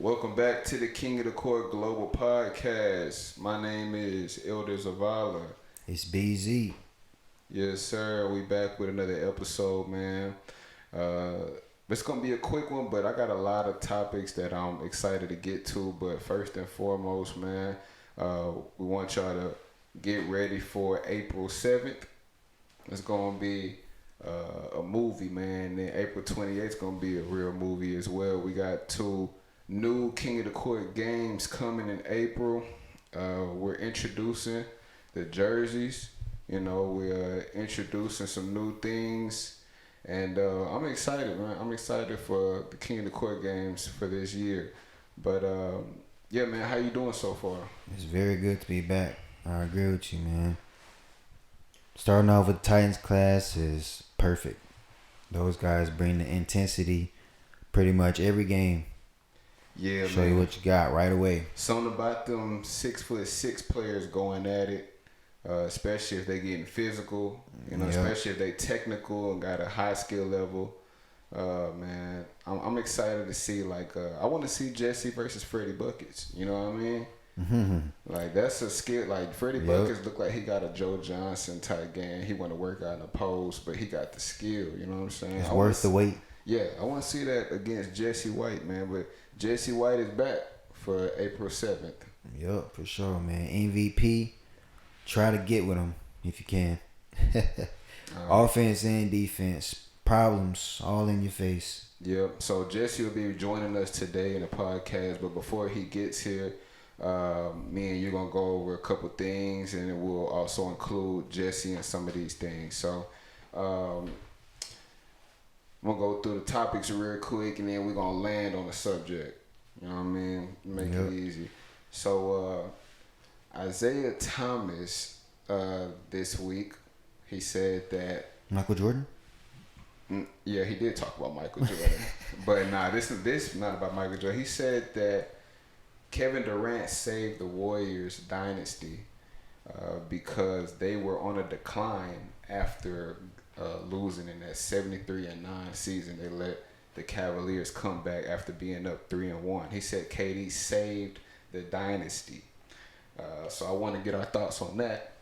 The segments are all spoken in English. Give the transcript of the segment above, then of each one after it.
Welcome back to the King of the Court Global Podcast. My name is Elder Zavala. It's BZ. Yes, sir. We back with another episode, man. Uh, it's gonna be a quick one, but I got a lot of topics that I'm excited to get to. But first and foremost, man, we want y'all to get ready for April 7th. It's gonna be a movie, man. Then April 28th is gonna be a real movie as well. We got two new King of the Court games coming in April. We're introducing the jerseys. We're introducing some new things. And I'm excited, man. I'm excited for the King of the Court games for this year. But, yeah, man, how you doing so far? It's very good to be back. I agree with you, man. Starting off with the Titans class is perfect. Those guys bring the intensity pretty much every game. Yeah, Show man. you what you got right away. Something about them 6'6" players going at it, especially if they getting physical, especially if they technical and got a high skill level. Man, I'm excited to see, I want to see Jesse versus Freddie Buckets. You know what I mean? Mm-hmm. Like, that's a skill. Like, Freddie Buckets look like he got a Joe Johnson type game. He want to work out in the post, but he got the skill. You know what I'm saying? It's worth the wait. Yeah, I want to see that against Jesse White, man. But Jesse White is back for April 7th. Yup, for sure, man. MVP, try to get with him if you can. Offense and defense, problems all in your face. Yep. So Jesse will be joining us today in the podcast. But before he gets here, me and you going to go over a couple things. And it will also include Jesse and some of these things. So I'm going to go through the topics real quick, and then we're going to land on the subject. You know what I mean? Make it easy. So, Isaiah Thomas, this week, he said that... Michael Jordan? Yeah, he did talk about Michael Jordan. But nah, this is not about Michael Jordan. He said that Kevin Durant saved the Warriors dynasty because they were on a decline after... losing in that 73-9 season. They let the Cavaliers come back after being up 3-1. He said KD saved the dynasty. So I want to get our thoughts on that.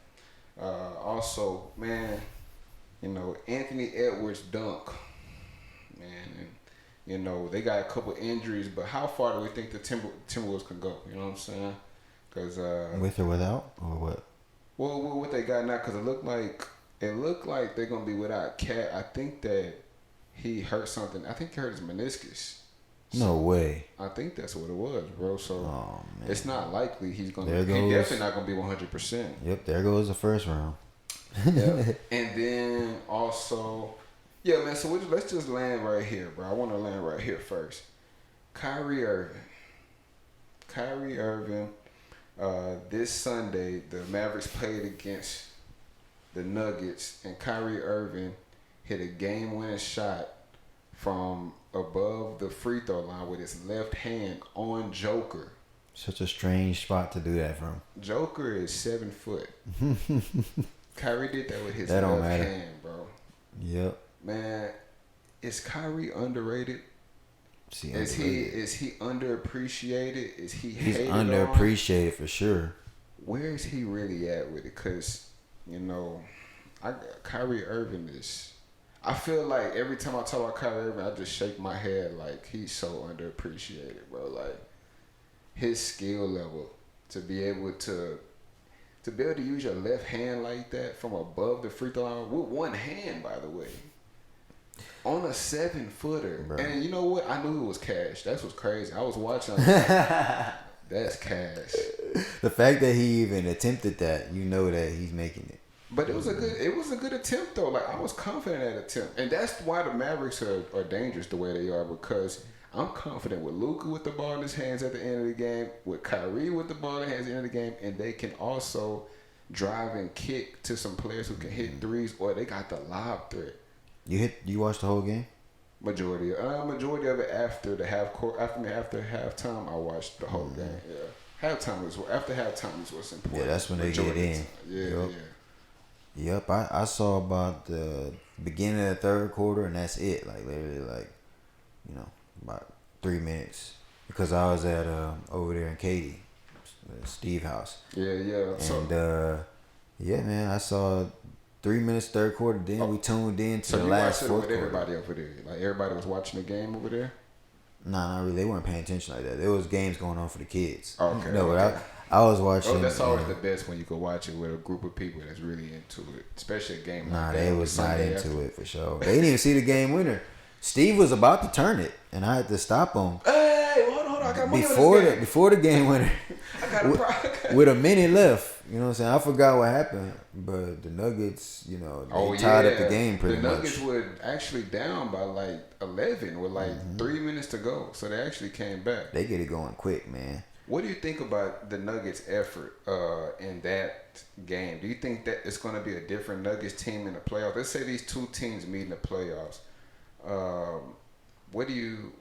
Also, man, Anthony Edwards dunk, man, and they got a couple injuries, but how far do we think the Timberwolves can go? You know what I'm saying? Because with or without, or what? Well, what they got now? Because it looked like they're gonna be without Cat. I think that he hurt something. I think he hurt his meniscus. No way. I think that's what it was, bro. So it's not likely he's gonna. He definitely not gonna be 100%. Yep, there goes the first round. Yeah. And then also, yeah, man. So let's just land right here, bro. I want to land right here first. Kyrie Irving. This Sunday, the Mavericks played against the Nuggets, and Kyrie Irving hit a game-winning shot from above the free throw line with his left hand on Joker. Such a strange spot to do that from. Joker is 7 foot. Kyrie did that with his that left hand, bro. Yep. Man, is Kyrie underrated? Is he underappreciated? Is he He's hated underappreciated for sure. Where is he really at with it? Because Kyrie Irving is... I feel like every time I talk about Kyrie Irving, I just shake my head like he's so underappreciated, bro. Like, his skill level to be able to use your left hand like that from above the free throw line with one hand, by the way, on a 7-footer. Bro. And you know what? I knew it was cash. That's what's crazy. I was watching. That's cash. The fact that he even attempted that, that he's making it. But it was a good attempt though. Like, I was confident at attempt, and that's why the Mavericks are dangerous the way they are, because I'm confident with Luka with the ball in his hands at the end of the game, with Kyrie with the ball in his hands at the end of the game, and they can also drive and kick to some players who can hit threes, or they got the lob threat. You watched the whole game? Majority of it after halftime. I watched the whole game. Yeah, halftime is what's important. Yeah, that's when they get in. Yeah. Yep, I saw about the beginning of the third quarter, and that's it. Like, literally, about 3 minutes. because I was at over there in Katy, Steve house, Yeah. and yeah, man, I saw 3 minutes third quarter. Then we tuned in to So the you last watched it fourth with quarter. everybody over there? Like everybody was watching the game over there? Nah, not really. They weren't paying attention like that. There was games going on for the kids. Okay. No, okay. but I was watching. Oh, that's always the best when you can watch it with a group of people that's really into it, especially a game like Nah, that. they on was not Sunday into after. it for sure. They didn't even see the game winner. Steve was about to turn it, and I had to stop him Hey, hold on, I got money before on this game. before the game winner. I got a problem. With a minute left. You know what I'm saying? I forgot what happened, but the Nuggets, you know, they tied up the game pretty The much. Nuggets were actually down by like 11 with like 3 minutes to go, so they actually came back. They get it going quick, man. What do you think about the Nuggets' effort in that game? Do you think that it's going to be a different Nuggets team in the playoffs? Let's say these two teams meet in the playoffs. What do you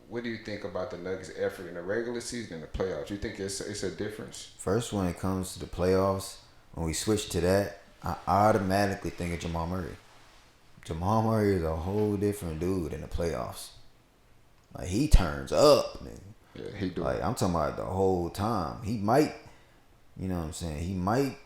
think about the Nuggets' effort in the regular season and the playoffs? Do you think it's a difference? First, when it comes to the playoffs, when we switch to that, I automatically think of Jamal Murray. Jamal Murray is a whole different dude in the playoffs. Like, he turns up, man. Yeah, he do. Like, I'm talking about the whole time. He might, you know what I'm saying? He might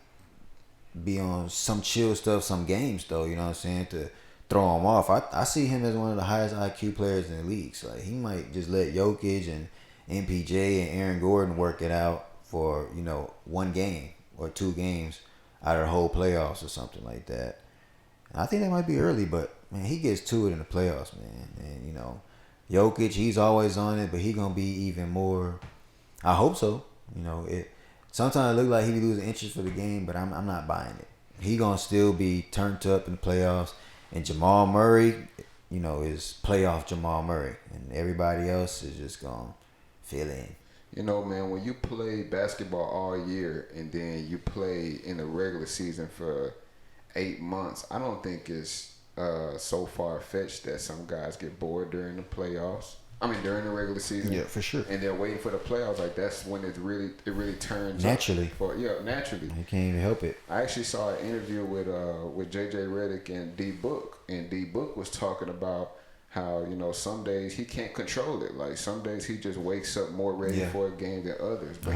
be on some chill stuff, some games, though, you know what I'm saying, to throw him off. I see him as one of the highest IQ players in the league. So, like, he might just let Jokic and MPJ and Aaron Gordon work it out for, you know, one game or 2 games out of the whole playoffs or something like that. And I think that might be early, but, man, he gets to it in the playoffs, man. And, you know, Jokic, he's always on it, but he going to be even more. I hope so. You know, it. Sometimes it look like he be losing interest for the game, but I'm not buying it. He going to still be turned up in the playoffs. And Jamal Murray, you know, is playoff Jamal Murray. And everybody else is just going to fill in. You know, man, when you play basketball all year and then you play in the regular season for 8 months, I don't think it's so far-fetched that some guys get bored during the playoffs. I mean, during the regular season. Yeah, for sure. And they're waiting for the playoffs. Like, that's when it really turns Naturally. Naturally. You can't even help it. I actually saw an interview with JJ Redick and D Book, and D Book was talking about how, you know, some days he can't control it. Like, some days he just wakes up more ready for a game than others. But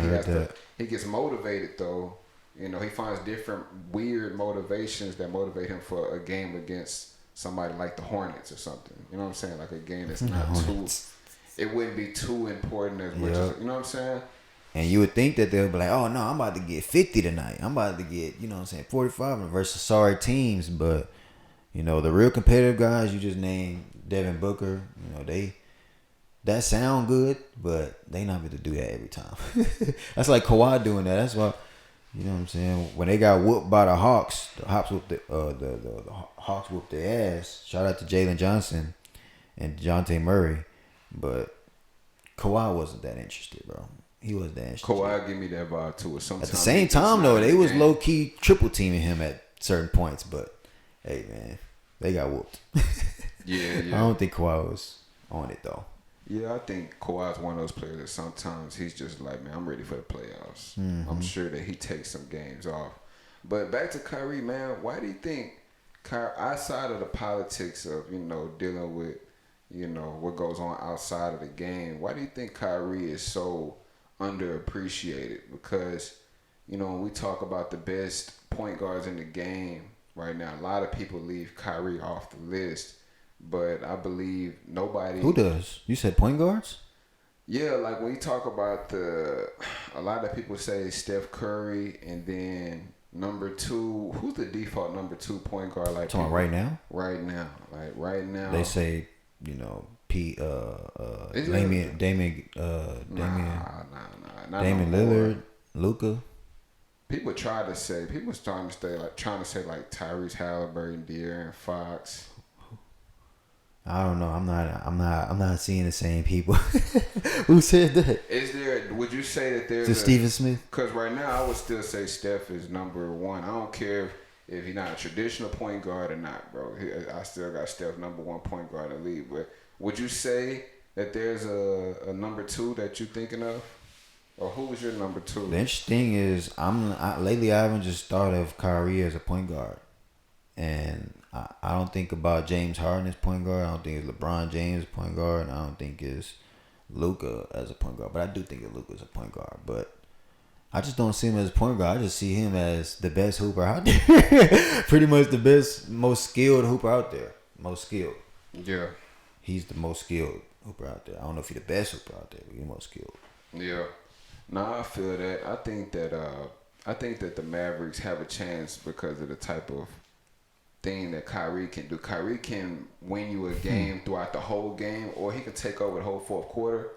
he gets motivated though. You know, he finds different weird motivations that motivate him for a game against somebody like the Hornets or something. You know what I'm saying? Like a game that's not it wouldn't be too important as much as, you know what I'm saying? And you would think that they'll be like, oh, no, I'm about to get 50 tonight. I'm about to get, you know what I'm saying, 45 versus sorry teams. But, you know, the real competitive guys, you just named Devin Booker, you know, that sound good, but they not going to do that every time. That's like Kawhi doing that. That's why, you know what I'm saying, when they got whooped by the Hawks whooped the Hawks whooped their ass. Shout out to Jalen Johnson and DeJounte Murray. But Kawhi wasn't that interested, bro. He wasn't that interested. Kawhi give me that vibe too. At the same time, though, they was low key triple teaming him at certain points. But hey, man, they got whooped. Yeah. I don't think Kawhi was on it though. Yeah, I think Kawhi's one of those players that sometimes he's just like, man, I'm ready for the playoffs. I'm sure that he takes some games off. But back to Kyrie, man, why do you think Kyrie, outside of the politics of, you know, dealing with, you know, what goes on outside of the game, why do you think Kyrie is so underappreciated? Because, you know, when we talk about the best point guards in the game right now, a lot of people leave Kyrie off the list. But I believe nobody... Who does? You said point guards? Yeah, like when you talk about a lot of people say Steph Curry, and then number 2, who's the default number 2 point guard? Like talking about right now? Right now. Like right now. They say, you know, Damian Lillard, Luka. People starting to say like Tyrese Halliburton, De'Aaron Fox. I don't know. I'm not seeing the same people. Who said that? Would you say that there's Stephen Smith? Because right now I would still say Steph is number 1. I don't care if he's not a traditional point guard or not, bro. I still got Steph number 1 point guard in the league. But would you say that there's a number 2 that you're thinking of? Or who was your number 2? The interesting thing is, lately I haven't just thought of Kyrie as a point guard. And I don't think about James Harden as point guard. I don't think it's LeBron James as point guard. I don't think it's Luka as a point guard, but I do think that Luka's a point guard. But I just don't see him as a point guard. I just see him as the best hooper out there. Pretty much the best, most skilled hooper out there. Most skilled. Yeah. He's the most skilled hooper out there. I don't know if he's the best hooper out there, but he's the most skilled. Yeah. Nah, I feel that. I think that the Mavericks have a chance because of the type of thing that Kyrie can do. Kyrie can win you a game throughout the whole game, or he could take over the whole fourth quarter.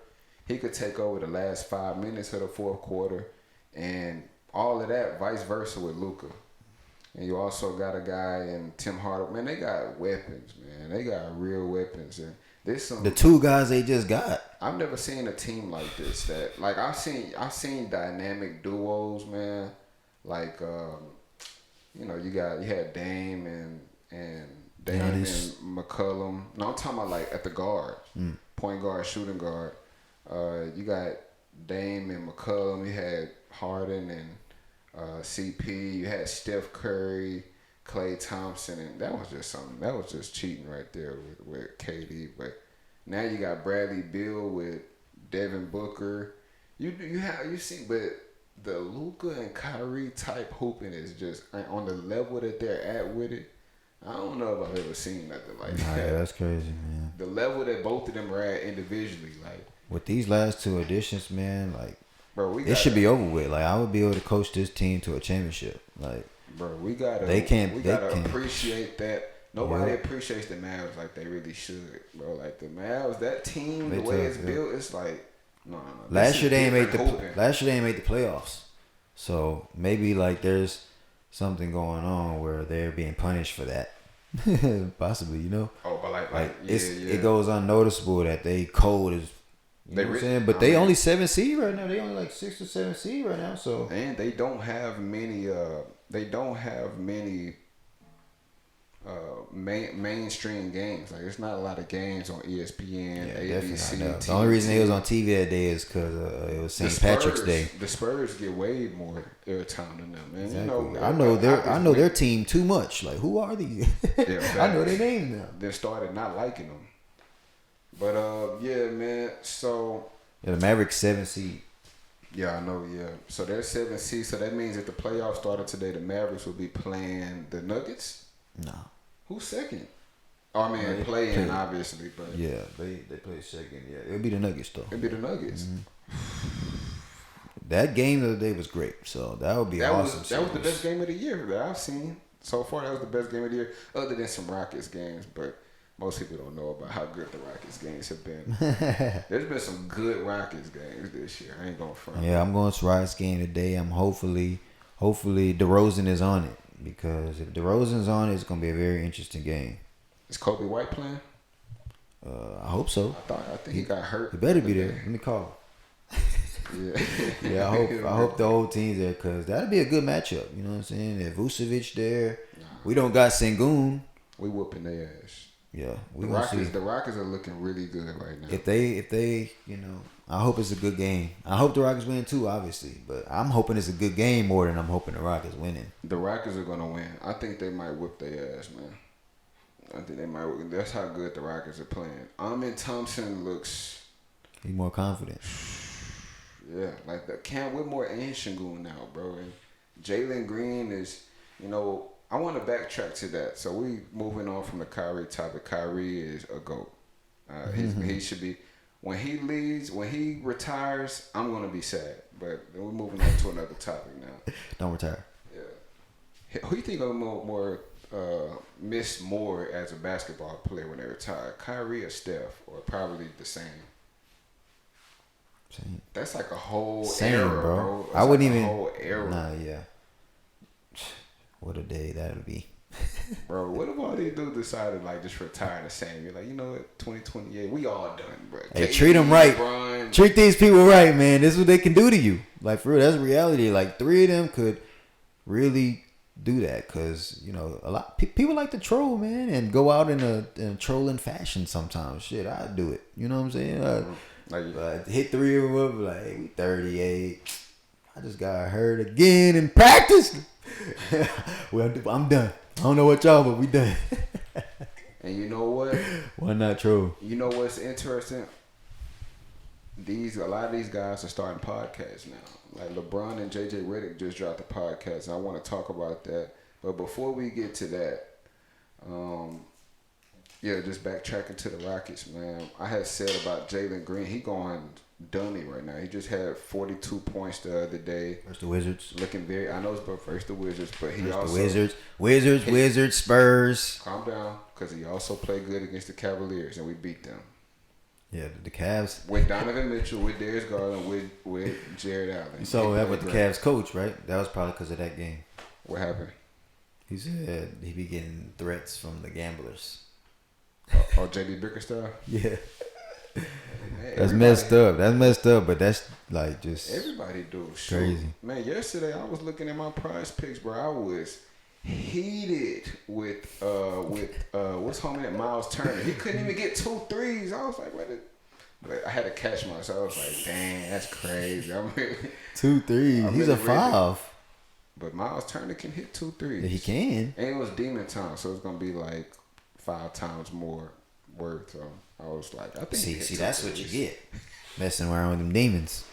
He could take over the last 5 minutes of the fourth quarter, and all of that, vice versa with Luka. And you also got a guy in Tim Hardaway. Man, they got weapons, man. They got real weapons. And there's some. The two guys they just got. I've never seen a team like this. That like I've seen dynamic duos, man. Like you had Dame and McCollum. No, I'm talking about like at the guard, point guard, shooting guard. You got Dame and McCollum. You had Harden and CP. You had Steph Curry, Klay Thompson, and that was just something. That was just cheating right there with KD. But now you got Bradley Beal with Devin Booker. You see, but the Luka and Kyrie type hooping is just on the level that they're at with it. I don't know if I've ever seen nothing like that. Yeah, that's crazy, man. The level that both of them are at individually, like with these last two additions, man, like bro, it should be over with. Like I would be able to coach this team to a championship. Like bro, we gotta appreciate that. Nobody appreciates the Mavs like they really should, bro. Like the Mavs, that team, the way it's built, it's like no. Last year they ain't make the playoffs, so maybe like there's something going on where they're being punished for that. Possibly, you know. Oh, but like it goes unnoticeable that they cold as. You know what I'm saying? But they only 7 seed right now. They only like 6 or 7 seed right now. So and they don't have many. Mainstream games. Like, it's not a lot of games on ESPN, ABC. The only reason it was on TV that day is because it was St. Patrick's Day. The Spurs get way more airtime than them, man. Exactly. I know their team too much. Like, who are these? I know their name now. Then started not liking them. But yeah, man. So the Mavericks 7 seed. Yeah, I know. Yeah, so they're 7 seed. So that means if the playoffs started today, the Mavericks will be playing the Nuggets. No. Who's second? Oh, I mean, playing obviously, but yeah, they play second. Yeah, it'll be the Nuggets though. It'll be the Nuggets. Mm-hmm. That game the other day was great, so that would be awesome. That was the best game of the year that I've seen so far. That was the best game of the year, other than some Rockets games. But most people don't know about how good the Rockets games have been. There's been some good Rockets games this year. I ain't going front. Yeah, I'm going to Rockets game today. I'm hopefully DeRozan is on it. Because if DeRozan's on, it's gonna be a very interesting game. Is Kobe White playing? I hope so. I think he got hurt. He better be there. Let me call him. Yeah. I hope the whole team's there because that'd be a good matchup. You know what I'm saying? If Vucevic there, we don't got Sengun. We whooping their ass. Yeah, the Rockets are looking really good right now. If they, I hope it's a good game. I hope the Rockets win too, obviously, but I'm hoping it's a good game more than I'm hoping the Rockets winning. The Rockets are gonna win. I think they might whip their ass, man. I think they might. That's how good the Rockets are playing. Amen Thompson looks. He's more confident. Yeah, like the Cam Whitmore and Sengun now, bro. And Jalen Green is, I want to backtrack to that. So we moving on from the Kyrie topic. Kyrie is a GOAT. He should be. When he leaves, when he retires, I'm gonna be sad. But we're moving on to another topic now. Don't retire. Yeah. Who you think will miss more as a basketball player when they retire? Kyrie or Steph, or probably the same? Same. That's like a whole era, bro. I wouldn't like even. A whole era. Nah, yeah. What a day that'll be. Bro, what if all these dudes decided like just retire the same? You're like, you know what, 2028, we all done, bro. Hey, treat them right. LeBron. Treat these people right, man. This is what they can do to you. Like, for real, that's reality. Like, 3 of them could really do that because, a lot people like to troll, man, and go out in a trolling fashion sometimes. Shit, I'd do it. You know what I'm saying? Hit 3 of them up, like, hey, we 38. I just got hurt again in practice. Well, I'm done. I don't know what y'all, but we done. And you know what? Why not troll? You know what's interesting? a lot of these guys are starting podcasts now. Like LeBron and JJ Redick just dropped a podcast. And I want to talk about that. But before we get to that, just backtracking to the Rockets, man. I had said about Jalen Green, he going dummy right now. He just had 42 points the other day. Versus the Wizards. Looking very, I know it's versus the Wizards, but he Versus also the Wizards, Spurs. Calm down, because he also played good against the Cavaliers, and we beat them. Yeah, the Cavs. With Donovan Mitchell, with Darius Garland, with Jared Allen. You saw what happened with the Cavs coach, right? That was probably because of that game. What happened? He said he be getting threats from the gamblers. Oh, JD Bickerstaff? Yeah. Man, That's messed up. That's messed up, but that's like just everybody do. Crazy. Man, yesterday I was looking at my prize picks, bro. I was heated with what's homie at Miles Turner. He couldn't even get 2 threes. I was like, but I had to catch myself. I was like, dang, that's crazy. I'm really, 2 threes. He's a 5. But Miles Turner can hit 2 threes. Yeah, he can. And it was demon time, so it's gonna be like 5 times more worth. So I was like, I think. See, that's what you get. Messing around with them demons.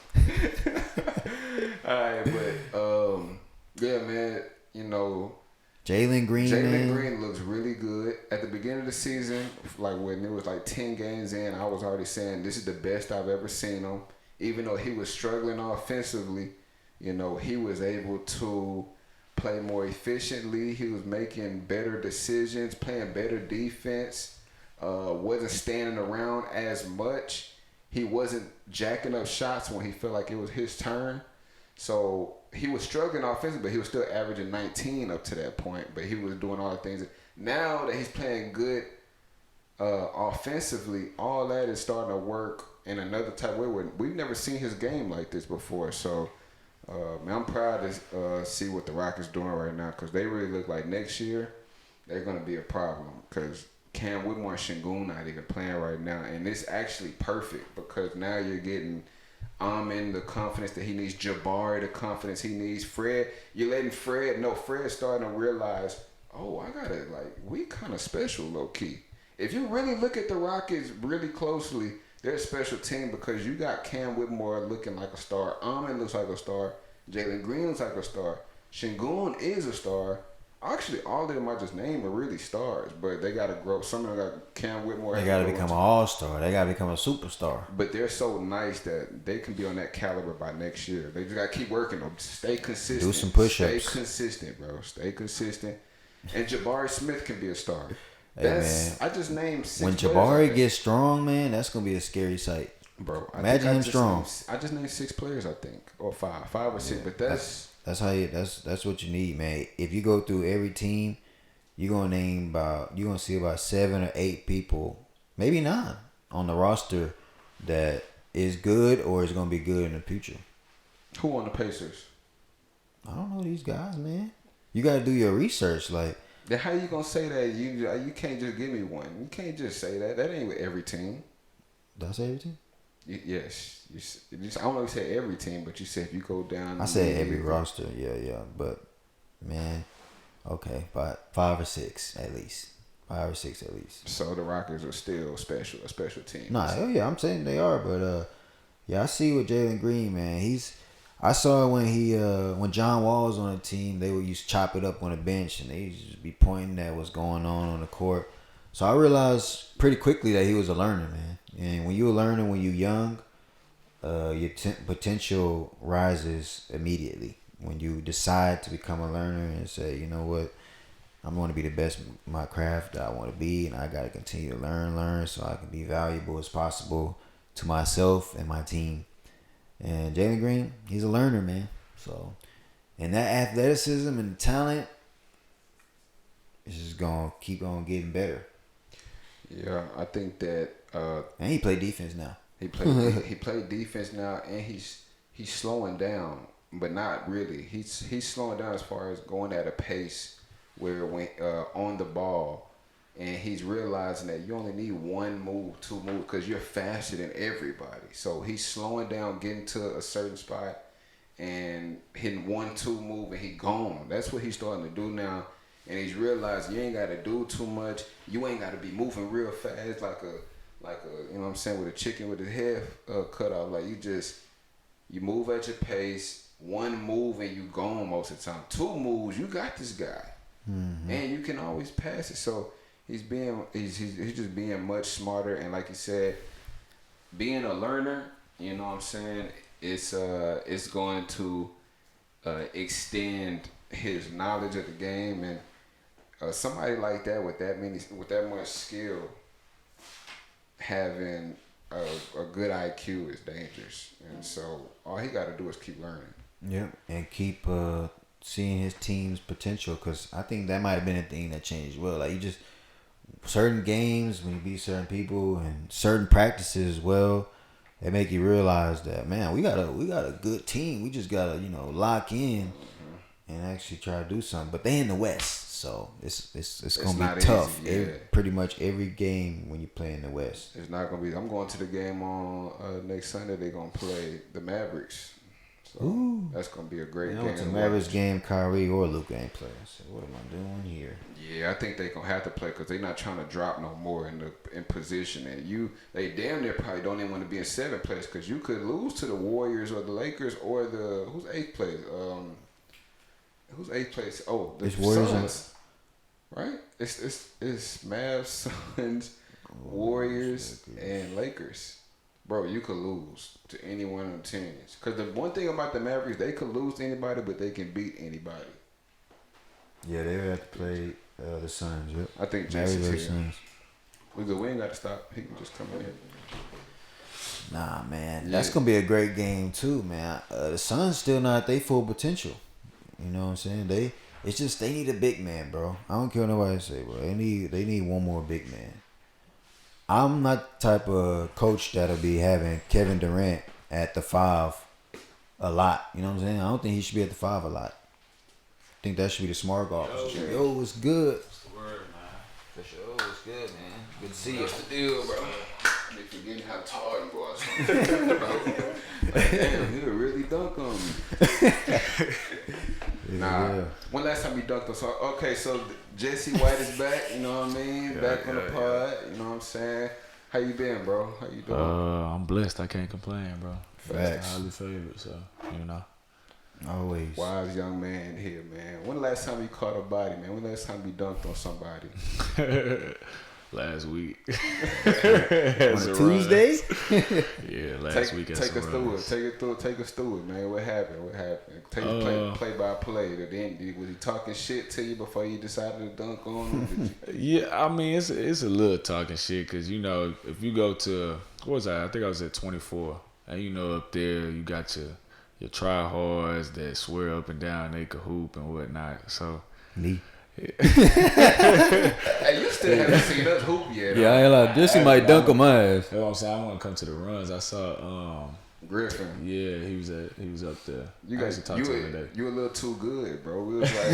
All right, but yeah, man. You know, Jalen Green looks really good. At the beginning of the season, like when it was like 10 games in, I was already saying this is the best I've ever seen him. Even though he was struggling offensively, you know, he was able to play more efficiently. He was making better decisions, playing better defense. Wasn't standing around as much. He wasn't jacking up shots when he felt like it was his turn. So he was struggling offensively, but he was still averaging 19 up to that point. But he was doing all the things. Now that he's playing good offensively, all that is starting to work in another type of way. We've never seen his game like this before. So, man, I'm proud to see what the Rockets doing right now, because they really look like next year they're going to be a problem, because Cam Whitmore and Şengün not even playing right now. And it's actually perfect, because now you're getting Amen the confidence that he needs, Jabari the confidence he needs, Fred. You're letting Fred's starting to realize, oh, we kind of special low key. If you really look at the Rockets really closely, they're a special team, because you got Cam Whitmore looking like a star. Amen looks like a star. Jalen Green looks like a star. Şengün is a star. Actually, all of them I just named are really stars, but they got to grow. Some of them got Cam Whitmore. They got to become an all-star. They got to become a superstar. But they're so nice that they can be on that caliber by next year. They just got to keep working them. Stay consistent. Do some push-ups. Stay consistent, bro. Stay consistent. And Jabari Smith can be a star. Hey, man. I just named 6 When players. Jabari gets strong, man, that's going to be a scary sight. Bro, imagine him strong. I just named 6 players, I think. Or 5 or 6. But that's what you need, man. If you go through every team, you're gonna see about 7 or 8 people, maybe 9, on the roster that is good or is gonna be good in the future. Who on the Pacers? I don't know these guys, man. You gotta do your research, like. Then how you gonna say that? You can't just give me one. You can't just say that. That ain't with every team. Did I say every team? Yes. I don't know if you said every team, but you said if you go down. I said every roster, yeah. But, man, okay, 5 or 6 at least. 5 or 6 at least. So the Rockets are still a special team. Nah, I'm saying they are, but I see with Jalen Green, man. I saw when John Wall was on the team, they would used to chop it up on the bench, and they used to just be pointing at what's going on the court. So I realized pretty quickly that he was a learner, man. And when you're a learner, when you're young, your potential rises immediately. When you decide to become a learner and say, you know what, I'm going to be the best in my craft that I want to be, and I got to continue to learn so I can be valuable as possible to myself and my team. And Jalen Green, he's a learner, man. So, and that athleticism and talent is just going to keep on getting better. Yeah, I think that. And he played defense now. He played defense now, and he's slowing down, but not really. He's slowing down as far as going at a pace where when on the ball, and he's realizing that you only need 1 move, 2 moves, because you're faster than everybody. So he's slowing down, getting to a certain spot, and hitting 1, 2 move, and he gone. That's what he's starting to do now. And he's realized you ain't got to do too much. You ain't got to be moving real fast like a, you know what I'm saying, with a chicken with the head cut off. Like you move at your pace. One move and you gone most of the time. Two moves, you got this guy, and you can always pass it. So he's just being much smarter, and like you said, being a learner. You know what I'm saying? It's going to extend his knowledge of the game, and somebody like that with that much skill, having a good IQ is dangerous. And so all he got to do is keep learning. Yep, and keep seeing his team's potential, because I think that might have been a thing that changed. Well, like, you just certain games when you beat certain people and certain practices as well, they make you realize that, man, we got a good team. We just gotta lock in and actually try to do something. But they in the West, so it's gonna be tough. Easy, yeah. Pretty much every game when you play in the West, it's not gonna be. I'm going to the game on next Sunday. They're gonna play the Mavericks. So that's gonna be a great game. It's a Mavericks game. Kyrie or Luka ain't playing. So what am I doing here? Yeah, I think they gonna have to play because they're not trying to drop no more in position. And they damn near probably don't even want to be in seventh place, because you could lose to the Warriors or the Lakers or who's eighth place. Who's eighth place? Oh, the Suns. Right? It's Mavs, Suns, Warriors, and Lakers. Bro, you could lose to any one of them teams. Because the one thing about the Mavericks, they could lose to anybody, but they can beat anybody. Yeah, they would have to play the Suns. Yep. I think Jason's here. We ain't got to stop. He can just come in here. Nah, man. That's going to be a great game, too, man. The Suns still not at their full potential. You know what I'm saying? They need a big man, bro. I don't care what nobody say, bro. They need one more big man. I'm not the type of coach that'll be having Kevin Durant at the 5 a lot. You know what I'm saying? I don't think he should be at the 5 a lot. I think that should be the smart golf. Yo, what's good? What's the word, man? For sure, what's good, man? Good to see you. What's the deal, bro? They forgetting how tall you are. Like, damn, you really dunk on me. Nah. When last time you dunked on? So Jesse White is back. You know what I mean? Back on the pod. You know what I'm saying? How you been, bro? How you doing? I'm blessed. I can't complain, bro. Facts. Highly favored, so Always. Wise young man here, man. When the last time you caught a body, man? When the last time you dunked on somebody? Last week. On a Tuesday? Yeah, last week. Take us through it. Take us through it, man. What happened? Take play by play. Then was he talking shit to you before you decided to dunk on him? Yeah, I mean it's a little talking shit, because if you go to, what was I think I was at 24, and up there you got your tryhards that swear up and down they could hoop and whatnot. So me. Hey, you still haven't seen us hoop yet. Yeah, I ain't like Jesse might dunk on my ass. That's what I'm saying. I want to come to the runs. I saw Griffin. Yeah, he was up there. You a little too good, bro. We was like,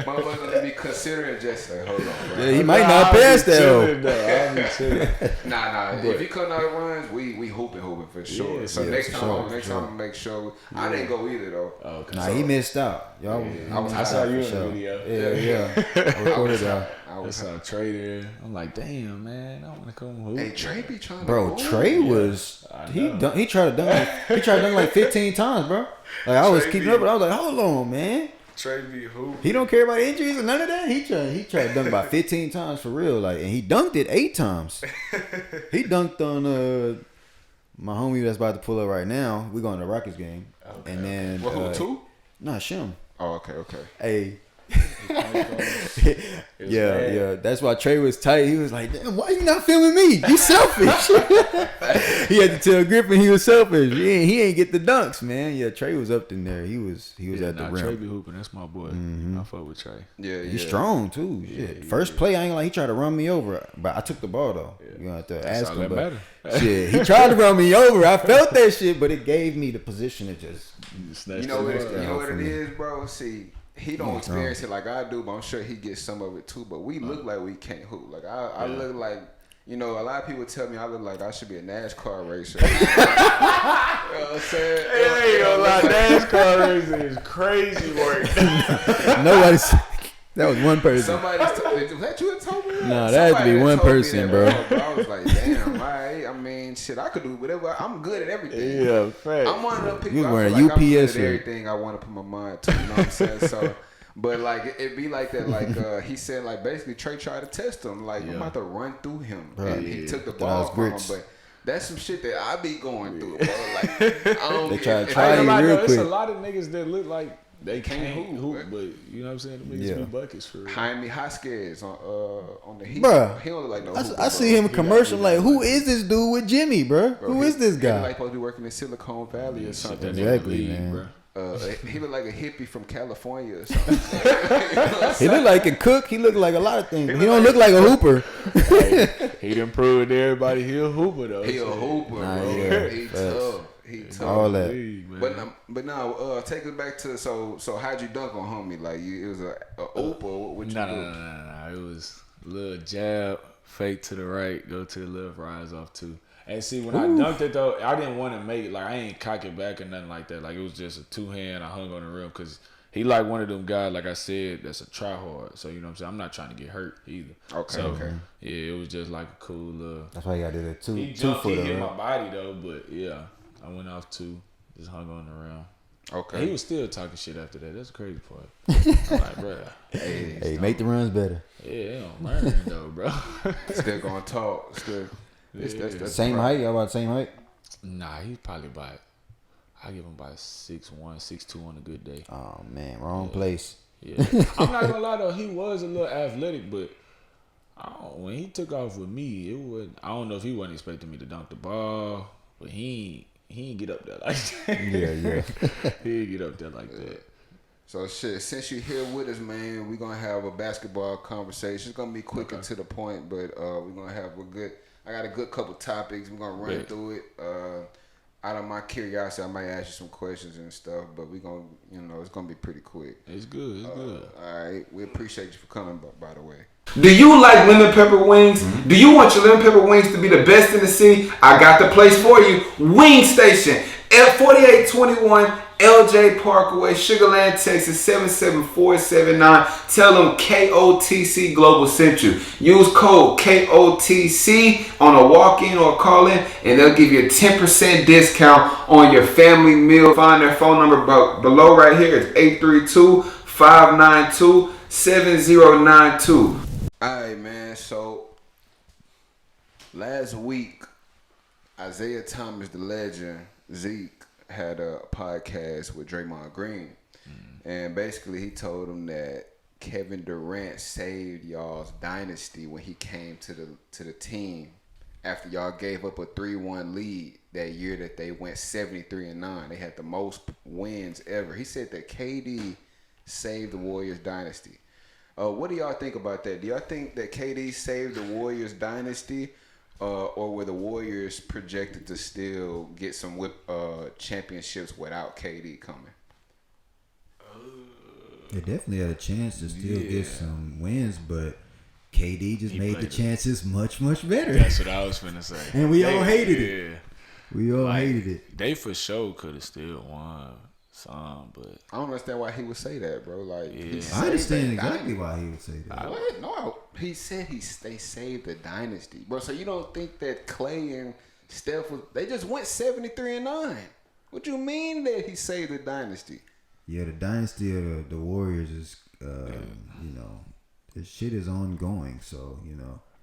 motherfuckers gonna be considering just like, hold on, bro. Yeah, he might not pass that. I'll be chilling. Nah. If you come out of runs, we hooping for sure. Yeah, so next time, make sure. I didn't go either though. Oh, okay. Nah, he missed out. Y'all, I saw you in the video. Yeah. I recorded that. I saw Trey there. I'm like, damn, man, I want to come hoop. Hey, Trey be trying bro, to Trey was he tried to dunk like 15 times, bro. Like I was keeping up, but I was like, hold on, man. Trey be hoop. He don't care about injuries or none of that. He tried to dunk about 15 times for real, like, and he dunked it 8 times. He dunked on my homie that's about to pull up right now. We going to the Rockets game, and then who 2? Nah, Shim. Oh, okay. Hey. Yeah. That's why Trey was tight. He was like, "Damn, why you not filming me? You selfish." He had to tell Griffin he was selfish. He ain't get the dunks, man. Yeah, Trey was up in there. He was at the rim. Trey be hooping. That's my boy. I fuck with Trey. Yeah, he's strong too. Shit. First play, I ain't like he tried to run me over, but I took the ball though. Yeah. You gonna have to That's ask him. But shit, he tried to run me over. I felt that shit, but it gave me the position to just. You know what it is, bro. See. He don't experience it like I do, but I'm sure he gets some of it too. But we look like we can't hoop. Like I look like, a lot of people tell me I look like I should be a NASCAR racer. You know what I'm saying? Hey, NASCAR racing is crazy work. That was one person. Somebody's was that you that told me that? No, that had to be one told me person, that, bro. I was like, damn, I mean, shit, I could do whatever. I'm good at everything. Yeah, fact. I'm one of them people. You I wearing feel a like I'm good UPS at or- everything I want to put my mind to. You know what I'm saying? So, but like it be like that. Like he said, like basically Trey tried to test him. Like I'm about to run through him, and he took the Thought I was ball from him. grits. But that's some shit that I be going through, bro. Like I don't. They try to if try I- you Like, real it's a quick. lot of niggas that look like they can't hoop, hoop, but you know what I'm saying? The niggas Yeah. be buckets for real. Jaime Hosquez on the Heat. Bruh. He don't look like no. I hooper, see bro. him in commercial like, who is this dude with Jimmy, bro? Bro, Who he- is this He guy? like supposed to be working in Silicon Valley or Shit, something. that nigga Exactly, league, man. bro. He look like a hippie from California or something. He look like a cook. He look like a lot of things. He don't look like a hooper. He done proved to everybody he a hooper though. He a hooper, Nah, bro. yeah, He facts. tough. He tough. All that. League, man. But now, take it back to so how'd you dunk on homie? Like it was a oop or what you No, do? no. It was a little jab, fake to the right, go to the left, rise off two. And see, when I dunked it though, I didn't want to make it like I ain't cock it back or nothing like that. Like it was just a two hand. I hung on the rim because he like one of them guys, like I said, that's a try hard. So you know what I'm saying. I'm not trying to get hurt either. Okay, So, okay. Yeah, it was just like a cool little. That's why you gotta do that He two jumped, he footer. hit Right? my body though, but yeah, I went off two, just hung on the rim. Okay. He was still talking shit after that. That's the crazy part. I'm like, bro, Hey, make the runs better. yeah, they don't learn though, bro. Still gonna talk. Still. That's Same the height. Y'all about the same height? Nah, he's probably about. I give him about 6'1", 6'2" on a good day. Oh man, wrong place. Yeah, I'm not gonna lie though, he was a little athletic, but when he took off with me, it was. I don't know if he wasn't expecting me to dunk the ball, but he ain't get up there like that. Yeah. He ain't get up there like that. So shit, since you're here with us, man, we're gonna have a basketball conversation. It's gonna be quick and to the point, but we're gonna have I got a good couple topics. We're gonna run through it. Out of my curiosity, I might ask you some questions and stuff, but we're gonna, it's gonna be pretty quick. It's good. It's good. All right, we appreciate you for coming, by the way. Do you like lemon pepper wings? Do you want your lemon pepper wings to be the best in the city? I got the place for you. Wing Station at 4821 LJ Parkway, Sugarland, Texas 77479. Tell them KOTC Global sent you. Use code KOTC on a walk-in or call-in, and they'll give you a 10% discount on your family meal. Find their phone number below right here. It's 832-592-7092. All right, man. So last week, Isaiah Thomas, the legend, Zeke, had a podcast with Draymond Green, and basically he told him that Kevin Durant saved y'all's dynasty when he came to the team after y'all gave up a 3-1 lead that year that they went 73-9. They had the most wins ever. He said that KD saved the Warriors dynasty. What do y'all think about that? Do y'all think that KD saved the Warriors dynasty, or were the Warriors projected to still get some championships without KD coming? They definitely had a chance to still get some wins, but KD just made the chances much, much better. That's what I was finna say. And we all hated it. We all Like, hated it. They for sure could have still won some, but I don't understand why he would say that, bro. Like, he Yeah. saved I understand that exactly dynasty. why he would say that. What? No, he said they saved the dynasty, bro. So you don't think that Clay and Steph they just went 73-9? What you mean that he saved the dynasty? Yeah, the dynasty of the Warriors is, this shit is ongoing. So,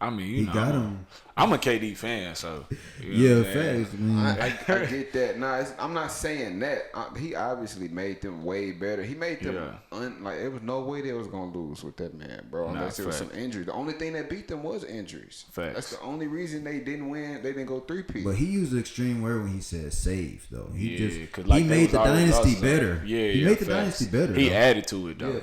I mean, he got him. I'm a KD fan, so you know Yeah, what I'm saying? facts. I mean, I get that. Nah, I'm not saying that. He obviously made them way better. He made them there was no way they was gonna lose with that man, bro. Unless there was some injury. The only thing that beat them was injuries. Facts. That's the only reason they didn't win. They didn't go 3-peat. but he used the extreme word when he said save, though. He 'cause, like, he they made was the already dynasty lost, better. He made the facts. dynasty better. He though. added to it though.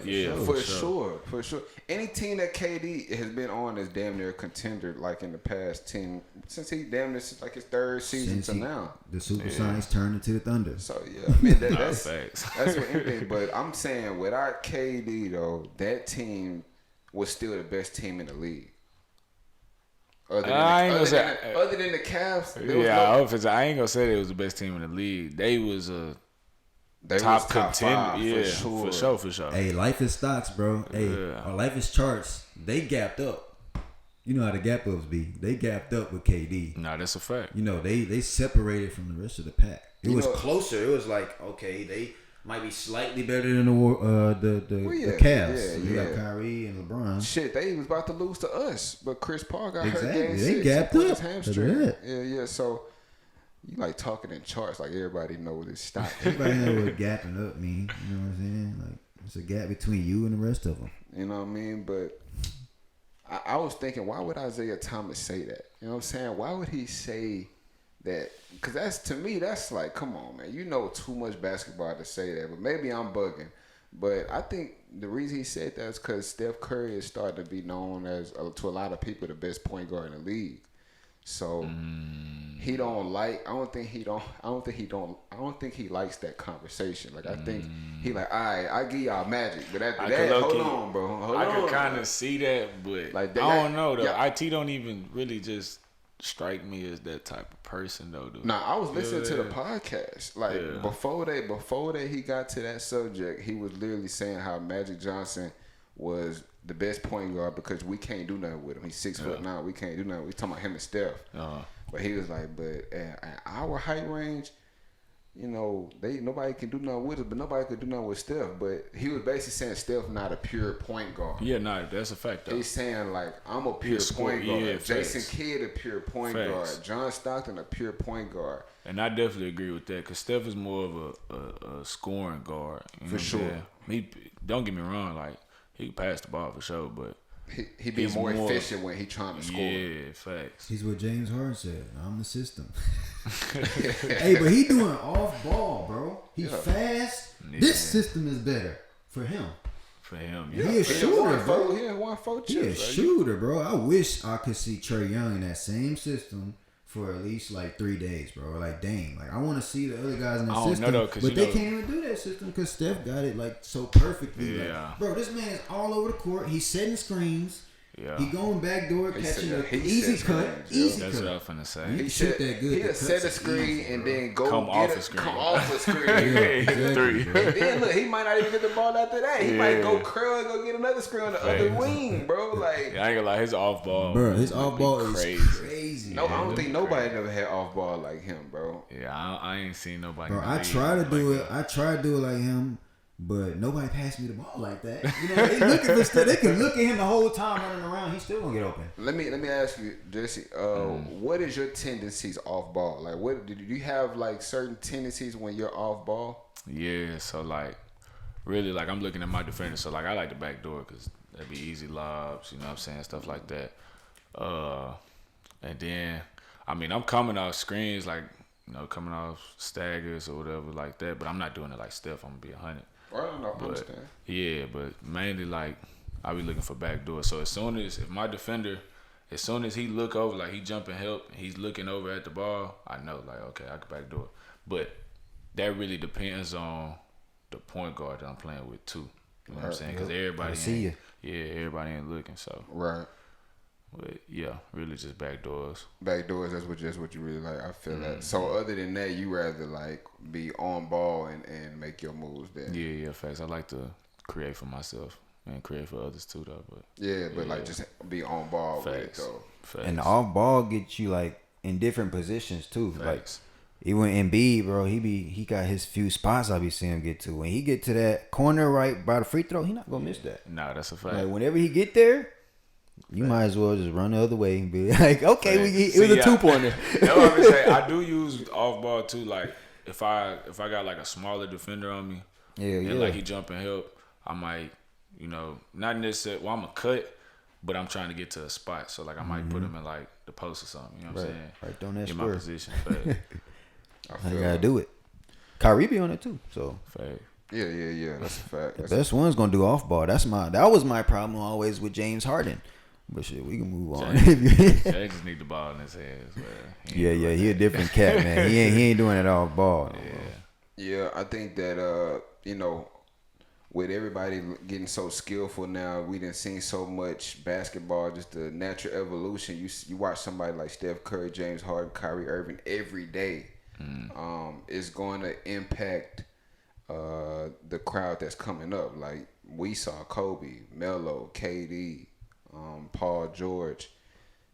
For sure. Any team that KD has been on is damn near a contender. Like in the past 10, since he damn near like his third season Since to he- now. The Super Sonics turned into the Thunder. So yeah, I mean that's facts. that's what anything. But I'm saying without KD though, that team was still the best team in the league. Other than the Cavs, there was I ain't gonna say they was the best team in the league. They was They top was top contender. five, Yeah, for for sure. Hey, life is stocks, bro. Hey, Yeah. or life is charts. They gapped up. You know how the gap ups be. They gapped up with KD. Nah, that's a fact. You know, they separated from the rest of the pack. It was know- closer. It was like, okay, they might be slightly better than the yeah, Cavs. yeah, You yeah. got Kyrie and LeBron. Shit, they was about to lose to us, but Chris Paul got hurt Exactly. game They 6. gapped He pulled up. his hamstring. Look at Yeah. So you like talking in charts, like everybody know this stock. Everybody know what gapping up mean. You know what I'm saying? Like, it's a gap between you and the rest of them. You know what I mean? But I was thinking, why would Isaiah Thomas say that? You know what I'm saying? Why would he say that? Because that's, to me, that's like, come on, man. You know too much basketball to say that. But maybe I'm bugging. But I think the reason he said that is because Steph Curry is starting to be known as, to a lot of people, the best point guard in the league. So he don't like. I don't think he likes that conversation. Like I think he like, all right, I give y'all Magic, but after I that, could hold low-key- on, bro. Hold I on. could kind of see that, but Like, they I got- don't know though. yeah. IT don't even really just strike me as that type of person though, dude. Nah, I was listening to the Yeah. podcast. Like Yeah. before that he got to that subject, he was literally saying how Magic Johnson was the best point guard because we can't do nothing with him. He's 6'9". We can't do nothing. We talking about him and Steph. Uh-huh. But he was like, but at our height range, you know, nobody can do nothing with us, but nobody could do nothing with Steph. But he was basically saying Steph not a pure point guard. Yeah, nah, that's a fact though. He's saying like, I'm a pure score- point guard. yeah, Jason facts. Kidd a pure point Facts. guard. John Stockton a pure point guard. And I definitely agree with that because Steph is more of a scoring guard. You know For what I'm sure. saying? He, don't get me wrong, like he can pass the ball for sure, but He be He's more more- efficient when he trying to score. yeah, facts. He's what James Harden said. I'm the system. Hey, but he doing off ball, bro. He's Yeah. fast. Yeah. This system is better for him. For him, He yeah. a shooter, bro. He had won 4 chips. He a right? shooter, bro. I wish I could see Trey Young in that same system for at least like 3 days, bro. Like, dang. Like, I want to see the other guys in that I don't system. know, though, 'cause but you they know- can't even do that system because Steph got it like so perfectly. Yeah. Like, bro, this man is all over the court. He's setting screens. Yeah. He going back door, He catching said- a he easy said cut. screens, Easy That's cut. what I was finna say. He He shoot said that good. he'll The set a cuts screen easy, and bro. then go Come get off it, the screen. come off the screen. exactly, Three. bro. Then look, he might not even get the ball after that. He might Yeah. go curl and go get another screen on the other Facts. wing, bro. Like, Yeah, I ain't gonna lie, his off ball. Bro, his would off be ball is crazy. crazy. no, I bro. don't think nobody never had off ball like him, bro. Yeah, I ain't seen nobody. Bro, in the I league try to do like it. that. I try to do it like him, but nobody passed me the ball like that. You know, they looking for stuff. They can look at him the whole time running around. He's still gonna get open. Let me ask you, Jesse. What is your tendencies off ball? Like, what do you have? Like certain tendencies when you're off ball? Yeah, so like, really, like I'm looking at my defender. So like, I like the back door because that'd be easy lobs. You know what I'm saying? Stuff like that. And then, I mean, I'm coming off screens like, you know, coming off staggers or whatever like that. But I'm not doing it like Steph. I'm gonna be 100. I don't know. I But understand. yeah, but mainly like I be looking for back door. So if my defender, as soon as he look over, like he jump and help, he's looking over at the ball, I know like okay, I can back door. But that really depends on the point guard that I'm playing with too. You know what I'm saying? Because everybody I see ain't, yeah, everybody ain't looking. So, Right. but yeah, really just back doors. Back doors, that's what you really like. I feel Mm-hmm. that. So other than that, you rather like be on ball and make your moves there. Yeah, facts. I like to create for myself and create for others too, though. But Yeah, but like just be on ball with it facts, though. facts. And the off ball gets you like in different positions too. Like Facts. even Embiid, bro, he got his few spots I be seeing him get to. When he get to that corner right by the free throw, he not gonna miss that. Nah, that's a fact. Like whenever he get there, you might as well just run the other way and be like, okay, it was See, a 2-pointer. That's what I'm saying. I do use off ball too. Like if I got like a smaller defender on me, Yeah, and yeah. like he jump and help, I might, you know, not necessarily. Well, I'm a cut, but I'm trying to get to a spot. So like I might put him in like the post or something. You know what I'm saying? Right on that in my square. position. Fact. I I feel gotta it. do it. Kyrie be on it too. So Fact. Yeah. That's a fact. That's best one's gonna do off ball. That was my problem always with James Harden. But shit, we can move on. Jay just need the ball in his hands. Yeah, he a different cat, man. He ain't doing it off ball. No, bro. Yeah, I think that you know, with everybody getting so skillful now, we done seen so much basketball, just the natural evolution. You watch somebody like Steph Curry, James Harden, Kyrie Irving every day. It's going to impact the crowd that's coming up. Like we saw Kobe, Melo, KD, Paul George,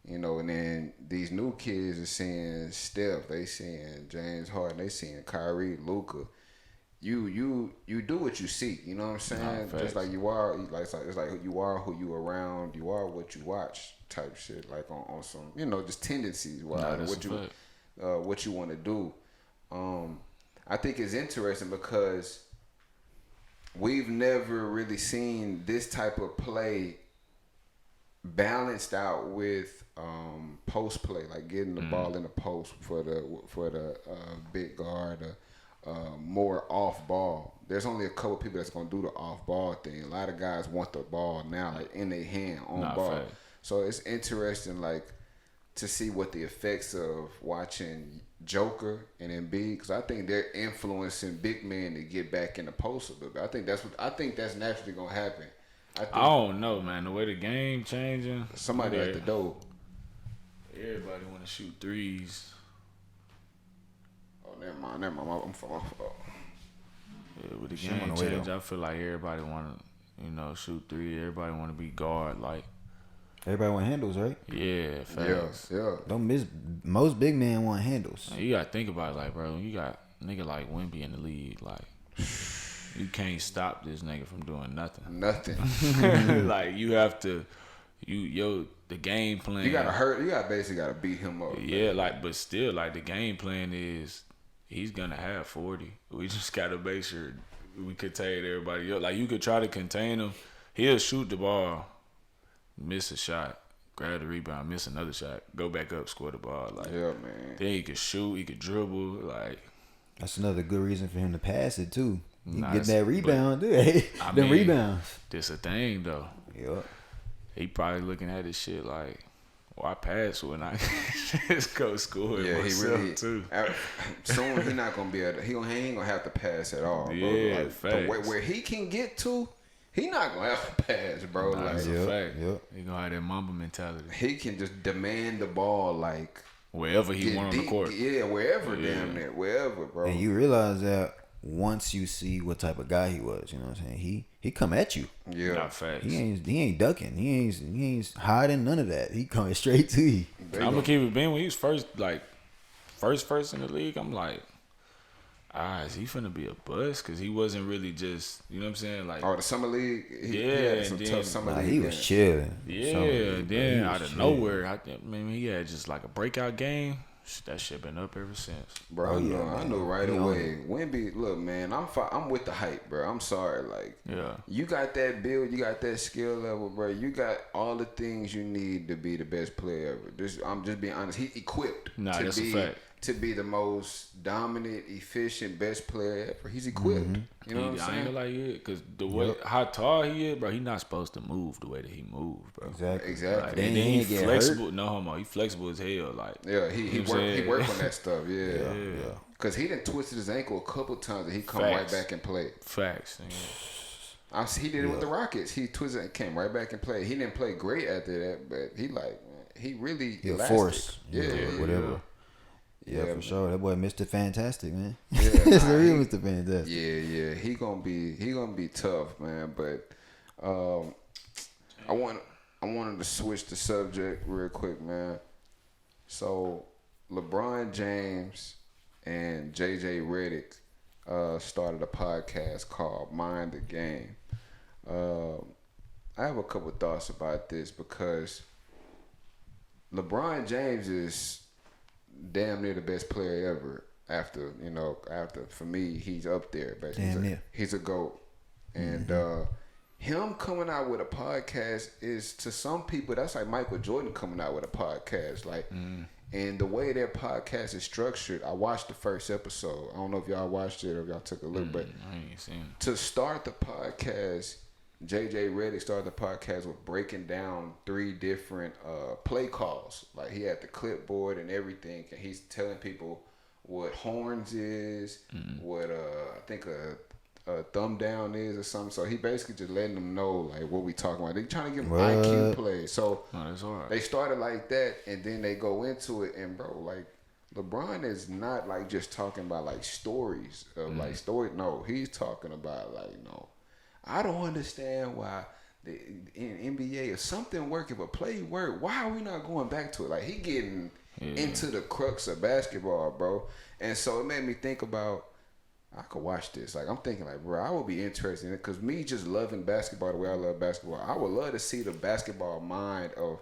you know, and then these new kids are seeing Steph, they seeing James Harden, they seeing Kyrie, Luka. You do what you see, you know what I'm saying? Nah, just like you are, like it's like you are who you around, you are what you watch type shit, like on some, you know, just tendencies, what you want to do. I think it's interesting because we've never really seen this type of play balanced out with post play, like getting the ball in the post for the big guard, more off ball. There's only a couple people that's gonna do the off ball thing. A lot of guys want the ball now, like in their hand on ball. Fact. So it's interesting, like to see what the effects of watching Joker and Embiid, because I think they're influencing big men to get back in the post a little bit. I think that's naturally gonna happen. I don't know, man. The way the game changing, Somebody at the door. Everybody want to shoot threes. Oh, never mind. I'm falling. Yeah, with the Shit on game the way, change, though. I feel like everybody want to, shoot three. Everybody want to be guard. Like, Everybody want handles, right? yeah, facts. Yeah. Don't miss. Most big men want handles. You gotta think about it, like, bro. You got nigga like Wemby in the league, like. You can't stop this nigga from doing nothing. Nothing. Like you have to, the game plan. You basically gotta beat him up. Yeah, like, but still, like the game plan is he's gonna have 40. We just gotta make sure we contain everybody else. Like you could try to contain him. He'll shoot the ball, miss a shot, grab the rebound, miss another shot, go back up, score the ball. Like Yeah, man. then he could shoot, he could dribble. Like That's another good reason for him to pass it too. You Nah, get it's- that rebound, dude. I Them mean, rebounds. this a thing though. Yep. He probably looking at this shit like, well, I passed when I just go score Yeah, he myself really. too. Soon he not gonna be able. He ain't gonna have to pass at all, bro. Yeah, Like, the way, facts. where he can get to, he not gonna have to pass, bro. Nah, Like that's Yep, a fact. yep. He gonna have that Mamba mentality. he can just demand the ball, like Wherever he get want on the deep. court. Yeah, wherever, damn near, wherever, bro. And you realize that once you see what type of guy he was, you know what I'm saying? He come at you. Yeah, Not facts. He ain't ducking. He ain't hiding none of that. He coming straight to you. They I'm gonna- gonna keep it being when he was first in the league. I'm like, is he finna be a bust? Cause he wasn't really just, you know what I'm saying? Like, Oh, the summer league. He Yeah, had some and tough then- summer Nah, league. he was games. chilling. yeah. Summer league, bro. He Then was out of chilling. nowhere, he had just like a breakout game. That shit been up ever since. Bro, Oh, I yeah, know, I man. know right He away. Wemby, look, man, I'm with the hype, bro. I'm sorry, like, Yeah. you got that build, you got that skill level, bro. You got all the things you need to be the best player ever. I'm just being honest. He equipped Nah, to that's a be fact. to be the most dominant, efficient, best player ever. He's equipped. Mm-hmm. You know what I'm I ain't saying? gonna lie, yeah, cause the way how tall he is, bro, he not supposed to move the way that he moved, bro. Exactly. Exactly. Like, Then and he then he ain't get flexible. No homo, he flexible as hell. Like, Yeah, he You know what I'm worked saying? on that stuff. Yeah. yeah. Cause he done twisted his ankle a couple times and he come right Facts. back and play. Facts. Nigga. He did it with the Rockets. He twisted and came right back and played. He didn't play great after that, but he really He a elastic. force. Yeah, whatever. Yeah, Yeah, for man. sure. That boy Mr. Fantastic, man. Yeah, It's nah, the real he- Mr. Fantastic. Yeah. He gonna be tough, man. But I wanted to switch the subject real quick, man. So LeBron James and JJ Redick started a podcast called Mind the Game. I have a couple thoughts about this because LeBron James is damn near the best player ever. After for me, he's up there. But Damn near. he's a GOAT. And him coming out with a podcast is, to some people, that's like Michael Jordan coming out with a podcast. Like, and the way their podcast is structured, I watched the first episode. I don't know if y'all watched it or if y'all took a look, but I ain't seen it. to start the podcast, JJ Redick started the podcast with breaking down 3 different play calls. Like, he had the clipboard and everything, and he's telling people what horns is, what I think a thumb down is or something. So he basically just letting them know like what we talking about. They trying to give them IQ plays. So No, that's hard. they started like that, and then they go into it, and bro, like LeBron is not like just talking about like stories of like story. No, he's talking about like no. I don't understand why in NBA if something working but play work. Why are we not going back to it? Like he getting into the crux of basketball, bro. And so it made me think about. I could watch this. Like I'm thinking, like, bro, I would be interested in it because me just loving basketball the way I love basketball. I would love to see the basketball mind of.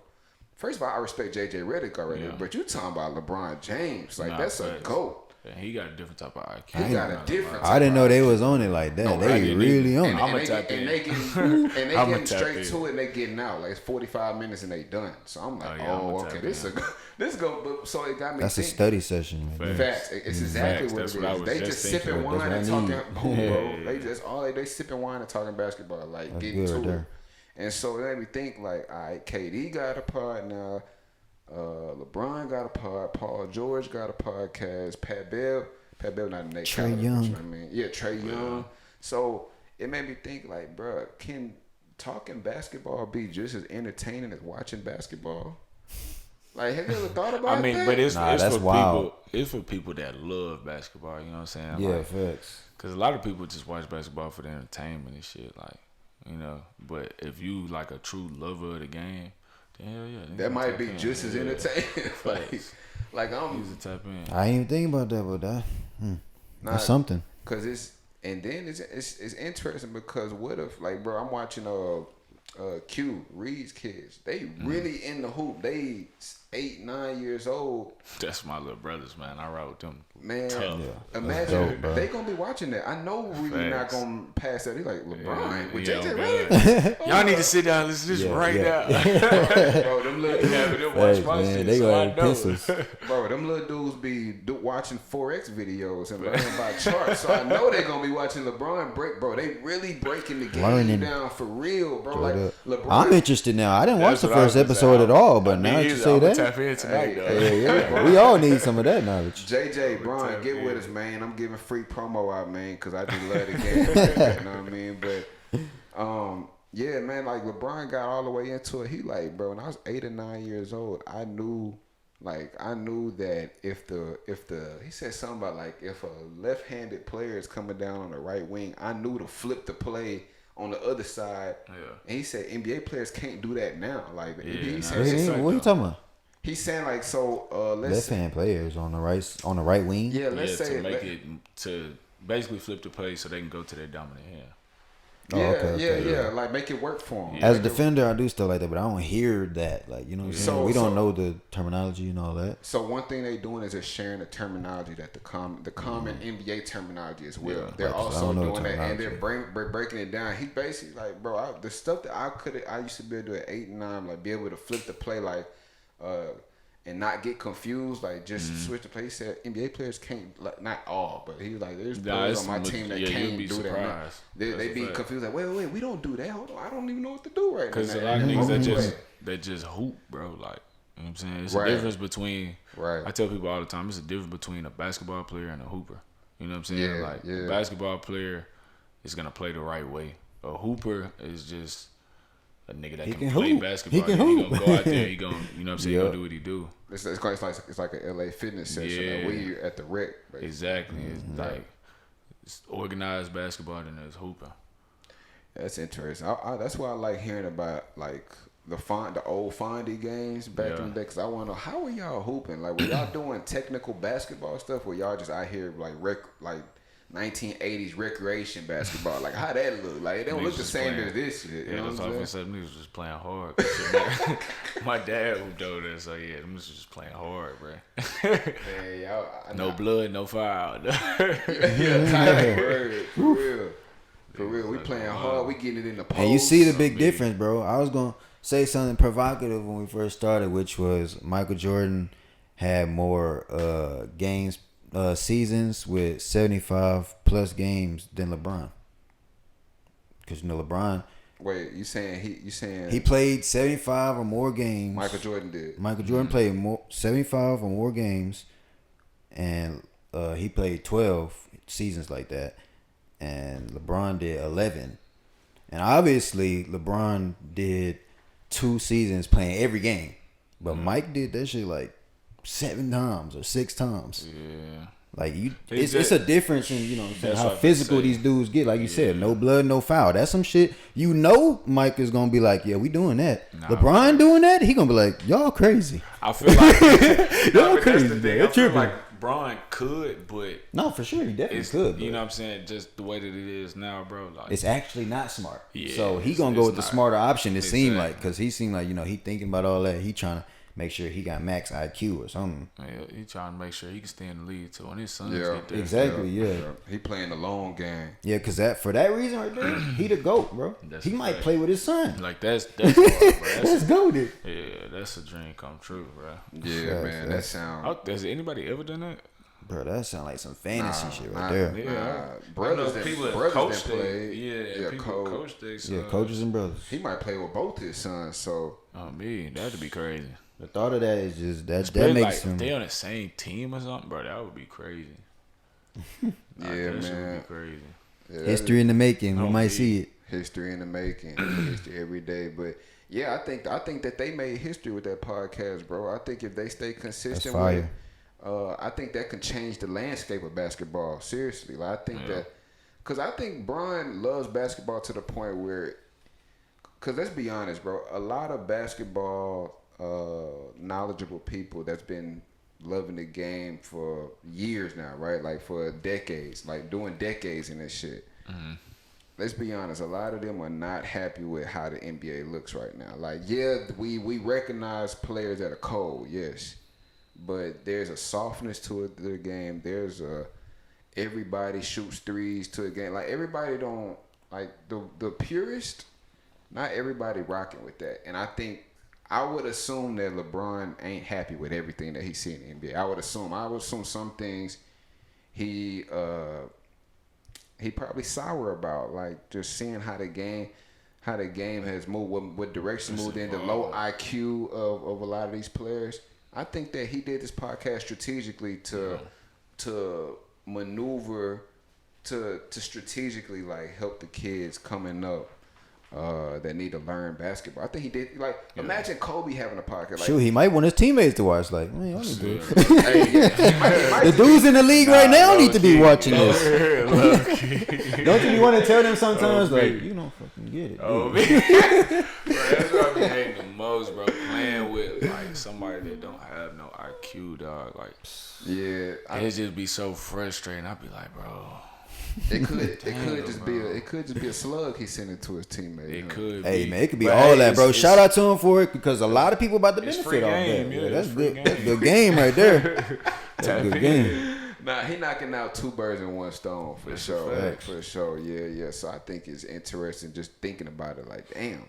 First of all, I respect JJ Redick already, but you talking about LeBron James, like that's a GOAT. Yeah, he got a different type of IQ. He got a different. I didn't know they was on it like that. No, they really on And, it. I'm and, gonna they, tap and in. they getting straight to it. And they getting out like it's 45 minutes and they done. So I'm like, Oh, yeah, I'm oh, gonna okay, tap this go. So it got me. That's a thinking. study session. Man. Facts. It's exactly Facts. what That's it what I is. was They just just thinking. sipping That's wine what and I talking. need. Boom, bro. Yeah. They just they sipping wine and talking basketball, like That's getting good to right it. there. And so it made me think like, all right, KD got a pod now. LeBron got a pod. Paul George got a podcast. Pat Bell not Nate Trae Caliber, Young. you know what I mean? Yeah, Trae Young. So it made me think like, bro, can talking basketball be just as entertaining as watching basketball? Like, have you ever thought about I mean, that? but it's that's for wild. people. It's for people that love basketball. You know what I'm saying? Yeah, Like, facts. because a lot of people just watch basketball for the entertainment and shit. Like, you know. But if you like a true lover of the game, then hell yeah. then that you might tap be in. just as Yeah. entertaining. Facts. like I'm Use the tap in. I ain't even thinking about that, but that that's something. Cause it's interesting because what if like bro, I'm watching Q Reed's kids. They really in the hoop. They 8-9 years old. That's my little brothers, man. I ride with them. Man, Tough. imagine dope, bro. they gonna be watching that. I know Reed not Facts. gonna pass that. He like LeBron with Yeah, JJ man. Redick. Y'all need to sit down and listen to this right now. Bro, them little Yeah, but dudes, them watch Facts, my man. shit, They so gonna I have know. pencils. bro, them little dudes be watching 4X videos and learning about charts. So I know they gonna be watching LeBron break, bro. They really breaking the game Learning. down for real, bro. Straight Like up. LeBron. I'm interested now. I didn't watch That's the what I first was gonna episode say. at all, but I now mean, that you say I'm gonna that, tap in tonight, though. yeah, we all need some of that knowledge. JJ, Bron, tap get in. with us, man. I'm giving free promo out, man, because I just love the game. You know what I mean? But, yeah, man, like LeBron got all the way into it. He like, bro, when I was 8 or 9 years old, I knew that he said something about like if a left-handed player is coming down on the right wing, I knew to flip the play on the other side. Yeah. And he said NBA players can't do that now. Like Yeah, he nah, said, it's What like are you talking about? he's saying like so. Let's Left hand players on the right wing. yeah, let's say to make it to basically flip the play so they can go to their dominant hand. Oh, Yeah, okay, yeah, like make it work for him. As a defender, I do stuff like that, but I don't hear that. Like, you know what I'm saying? So- We don't so- know the terminology and all that. So one thing they doing is they're sharing the terminology that the common NBA terminology as well. Yeah, They're right, 'cause I also don't know the doing that, and they're terminology. breaking it down. He basically like, bro, the stuff that I used to be able to do at 8 and 9, like be able to flip the play, like, and not get confused, like just switch the play. He said NBA players can't, like, not all, but he was like, there's Nah, players it's on my some- team that yeah, you'll can't be do that. surprised. They That's a be fact. confused, like, wait, we don't do that. Hold on, I don't even know what to do right now. Because a lot of niggas that just hoop, bro. Like, you know what I'm saying? It's Right. a difference between. Right. I tell people all the time, it's a difference between a basketball player and a hooper. You know what I'm saying? Yeah, Like, yeah. a basketball player is gonna play the right way. A hooper is just a nigga that He can can play hoop. basketball. He can He hoop. gonna go out there. He gonna, you know what I'm saying? He Yeah. gonna do what he do. It's like a LA fitness session. Yeah. Like we at the rec. Basically. Exactly. It's like it's organized basketball and it's hooping. That's interesting. That's why I like hearing about like the old Fondy games back in the day. Because I want to know how were y'all hooping? Like were y'all doing technical basketball stuff? Or y'all just out here like 1980s recreation basketball? Like how that look? Like it don't Niggas look the just same playing. as this shit. You Yeah, know that's what all I'm I saying? said. Niggas was just playing hard. So my dad hooped over there, so yeah, them was just playing hard, bro. Man, y'all, No blood, no foul. yeah, tight word, for real. For real, we playing hard. We getting it in the post. And you see the big difference, bro. I was gonna say something provocative when we first started, which was Michael Jordan had more seasons with 75 plus games than LeBron. Because you know LeBron, Wait, you saying he played 75 or more games. Michael Jordan did. Michael Jordan played 75 or more games, and he played 12 seasons like that, and LeBron did 11. And obviously, LeBron did 2 seasons playing every game, but Mike did that shit like 7 times or 6 times. Yeah. Like you, It's it's a difference in That's how what I physical say. these dudes get. Like you said, no blood, no foul. That's some shit. Mike is gonna be like, yeah, we doing that. Nah, LeBron doing that, he gonna be like, y'all crazy. I feel like Y'all but crazy, that's the man. thing. You're I feel tripping. like Bron could, but No, for sure, he definitely it's could. you but know what I'm saying. Just the way that it is now, bro. Like it's actually not smart. Yeah, so he it's- gonna go it's with the not. smarter option. It seemed Exactly. like because he seemed like he thinking about all that. He trying to make sure he got max IQ or something. yeah, he trying to make sure he can stay in the league too. When his sons Yeah, get there, Exactly. Yeah. He playing the long game. Yeah, cause for that reason right there, he the GOAT, bro. That's He a might fact. play with his son. Like that's hard, bro. That's goated. Yeah, that's a dream come true, bro. Yeah, Facts, man, that facts. sound. Has anybody ever done that? Bro, that sound like some fantasy shit right nah, there. Yeah. brothers I know that people that brothers coach that play. Yeah, people coach. coach their sons. Yeah, coaches and brothers. He might play with both his sons. So Oh man, that'd be crazy. The thought of that is just that Especially, makes like, him. if they on the same team or something, bro. That would be crazy. yeah, That shit would man. be crazy. Yeah, that History in the making. We Oh, might yeah. see it. history in the making, history every day. But yeah, I think that they made history with that podcast, bro. I think if they stay consistent with it, fire. I think that can change the landscape of basketball. Seriously, like I think that because I think Bron loves basketball to the point where, because let's be honest, bro, a lot of basketball knowledgeable people that's been loving the game for years now, right? Like for decades, like doing decades in this shit. Let's be honest, a lot of them are not happy with how the NBA looks right now. Like, yeah, we recognize players that are cold, yes, but there's a softness to it, to the game. There's a everybody shoots threes to a game. Like everybody don't like the purist. Not everybody rocking with that, and I think I would assume that LeBron ain't happy with everything that he see in the NBA. I would assume some things he probably sour about, like just seeing how the game has moved, what direction moved in, the low IQ of a lot of these players. I think that he did this podcast strategically to maneuver to strategically like help the kids coming up that need to learn basketball. I think he did. Like, imagine Kobe having a podcast. Like, Shoot, he might want his teammates to watch. Like, man, y'all need to. hey, yeah, he might The dudes in the league right now need to be low-key. watching this. Don't you want to tell them sometimes, Oh, like, man. you don't fucking get it. Oh dude. man, bro, that's what I be hating the most, bro. Playing with like somebody that don't have no IQ, dog. Like, yeah, it just be so frustrating. I be like, bro, it could Damn, just bro. be a slug he sent it to his teammate. it you know? could. Hey be. man, it could be But, all hey, that, bro. it's- Shout out to him for it because a lot of people about to It's benefit free off game, that. yeah, That's it's free good. game. That's good game right there. That's Tap a good in. game. Nah, he knocking out 2 birds in 1 stone for That's a sure. fact. For sure, yeah. So I think it's interesting just thinking about it. Like, damn,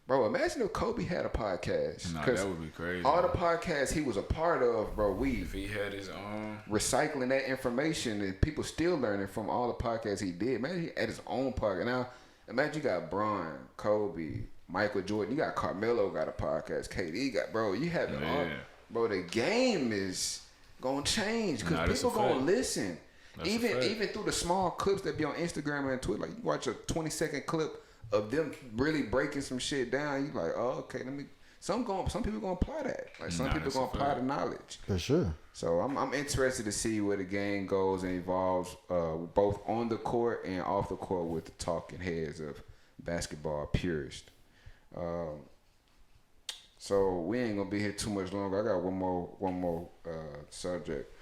bro. Imagine if Kobe had a podcast. Nah, 'Cause that would be crazy. all the podcasts he was a part of, bro. If he had his own, Recycling that information and people still learning from all the podcasts he did. Imagine he had his own podcast. Now, imagine you got Bron, Kobe, Michael Jordan. You got Carmelo got a podcast. KD got, bro. You have it all. Man. Bro, the game is gonna change because Nah, that's people a gonna fact. listen. That's a Even fact. even through the small clips that be on Instagram and Twitter, like you watch a 20-second clip of them really breaking some shit down. You like, oh, okay, some people gonna apply that. Like some Nah, people that's a gonna apply fact. the knowledge. For sure. So I'm interested to see where the game goes and evolves, both on the court and off the court with the talking heads of basketball purists. So we ain't gonna be here too much longer. I got one more subject.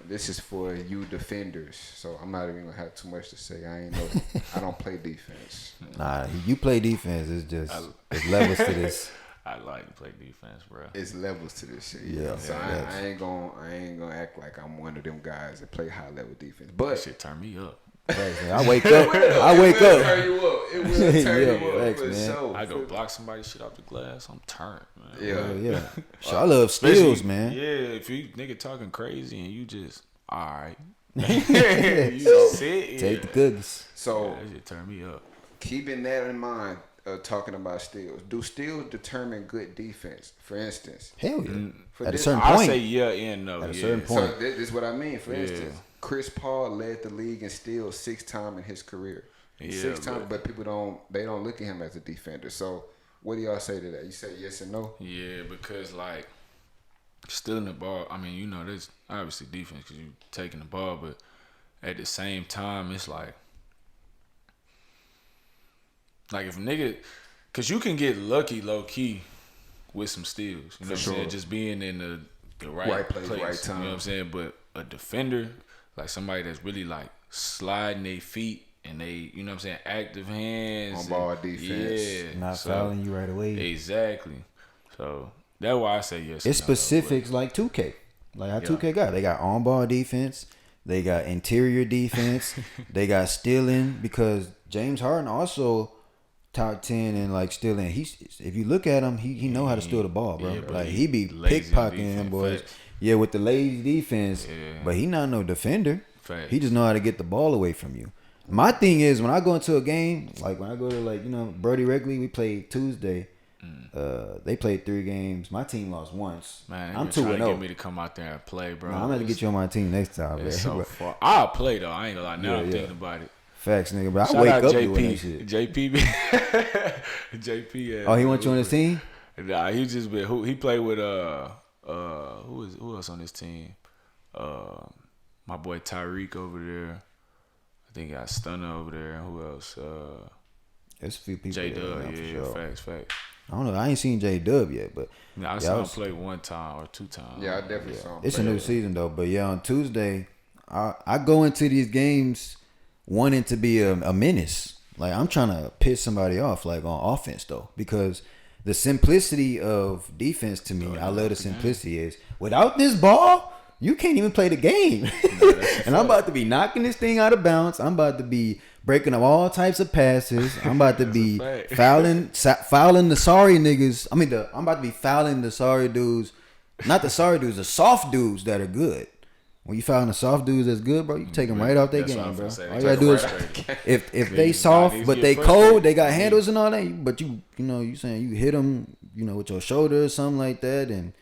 This is for you defenders. So I'm not even gonna have too much to say. I don't play defense. Nah, you play defense. It's just it's levels to this. I like to play defense, bro. It's levels to this shit. Yeah, So yeah. I ain't gonna act like I'm one of them guys that play high level defense. But That shit turn me up. Facts, man. I wake up. I wake It will up. turn you up. It will turn Yeah, you up facts, for man. sure. I go block somebody's shit off the glass. I'm turned, man. Yeah. Yeah. So I love skills, Especially- man. Yeah, if you nigga talking crazy and you just alright. You sit Take the cookies. So that shit turn me up. keeping that in mind, talking about steals, do steals determine good defense? For instance, Hell yeah. for At a this- certain I point. say yeah and no. At a yeah. certain so point. this is what I mean. For Yeah. instance, Chris Paul led the league in steals 6 times in his career. Yeah, 6 times, but- but people don't look at him as a defender. So what do y'all say to that? You say yes and no? Yeah, because like stealing the ball. I mean, there's obviously defense because you taking the ball, but at the same time, it's like if nigga, because you can get lucky low key with some steals. You know what I'm saying? Just being in the right place, right time. You know what I'm saying? But a defender, like somebody that's really like sliding their feet and they, you know what I'm saying, active hands. On ball defense. Yeah. Not fouling you right away. Exactly. So that's why I say yes. It's specifics like 2K. Like how 2K got. They got on ball defense. They got interior defense. They got stealing because James Harden also top 10 and like stealing. If you look at him, he know how to steal the ball, bro. Yeah, bro. Like he be Lazy pickpocketing them defense. boys. Facts. Yeah, with the lazy defense. Yeah. But he not no defender. Facts. He just know how to get the ball away from you. My thing is when I go into a game, like when I go to Brody Wrigley, we played Tuesday. They played 3 games. My team lost once. Man, I'm trying 2-0. to get me to come out there and play, bro. I'm gonna get you on my team next time, man. It's so But far. I'll play though. I ain't gonna lie. Now I'm Yeah. thinking about it. facts, nigga. But I Shout wake out up JP. doing that shit. JP. Oh, he want you on his team? Nah, he just been. He played with who else on his team? My boy Tyreek over there. I think he got Stunner over there. And who else? There's a few people. J there, Dub. man, for Yeah, sure. facts. I don't know. I ain't seen J Dub yet, but I saw him play 1 time or 2 times. Yeah, I definitely saw him. it's a play. new season though. But yeah, on Tuesday, I go into these games wanting to be a menace. Like I'm trying to piss somebody off, like on offense though, because the simplicity of defense to me, I love the simplicity is without this ball, you can't even play the game. And I'm about to be knocking this thing out of bounds. I'm about to be breaking up all types of passes. I'm about to be fact. fouling the sorry niggas. I'm about to be fouling the sorry dudes. Not the sorry dudes, the soft dudes that are good. When you fouling the soft dudes that's good, bro, you take them right off their That's what game, I'm bro. finna say. They All you take gotta do 'em is right out the if they nah, soft these but get they frustrated. cold, they got handles and all that. But you saying you hit them, with your shoulder or something like that, and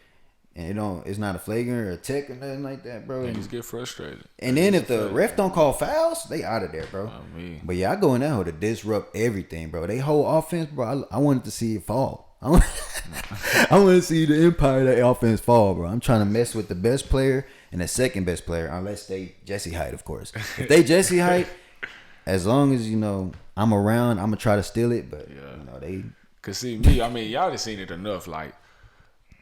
it's not a flagrant or a tech or nothing like that, bro. Niggas get frustrated. And then if the ref don't call fouls, they out of there, bro. I mean, But yeah, I go in that hole to disrupt everything, bro. They whole offense, bro. I wanted to see it fall. I want to see the empire of that offense fall, bro. I'm trying to mess with the best player and the second best player, unless they Jesse Hyde, of course. If they Jesse Hyde, as long as I'm around, I'm gonna try to steal it. But they. cause see me, I mean, y'all done seen it enough. Like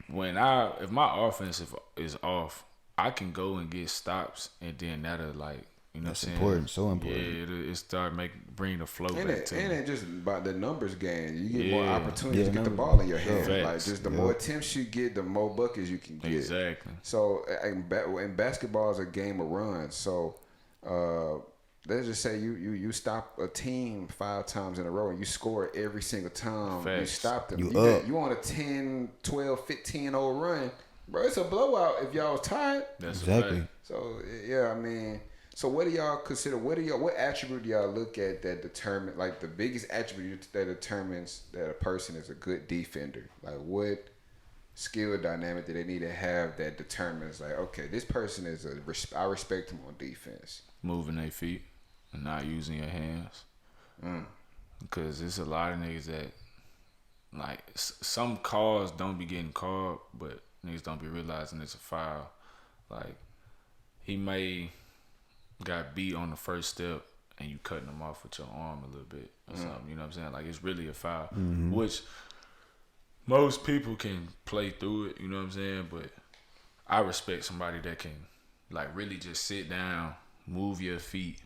if my offense is off, I can go and get stops, and then that'll That's what I'm important, saying? so important. Yeah, it start bring the flow And back to me. it just about the numbers game. You get Yeah. more opportunities to get the numbers. ball in your hand. Facts. Like just the more attempts you get, the more buckets you can get. Exactly. So and basketball is a game of runs. So let's just say you stop a team 5 times in a row and you score every single time you Facts. stop them. You up. You on a 10, 12, 15-0 run. Bro, it's a blowout if y'all was tired. That's Exactly. A fact. So yeah, I mean, so what do y'all consider? What attribute do y'all look at that determine like the biggest attribute that determines that a person is a good defender? Like what skill dynamic do they need to have that determines like okay, this person is I respect him on defense. Moving their feet and not using your hands. Because there's a lot of niggas that like some calls don't be getting called, but niggas don't be realizing it's a foul. Like he may got beat on the first step and you cutting him off with your arm a little bit or something. You know what I'm saying? Like it's really a foul, which most people can play through it. You know what I'm saying? But I respect somebody that can like really just sit down, move your feet,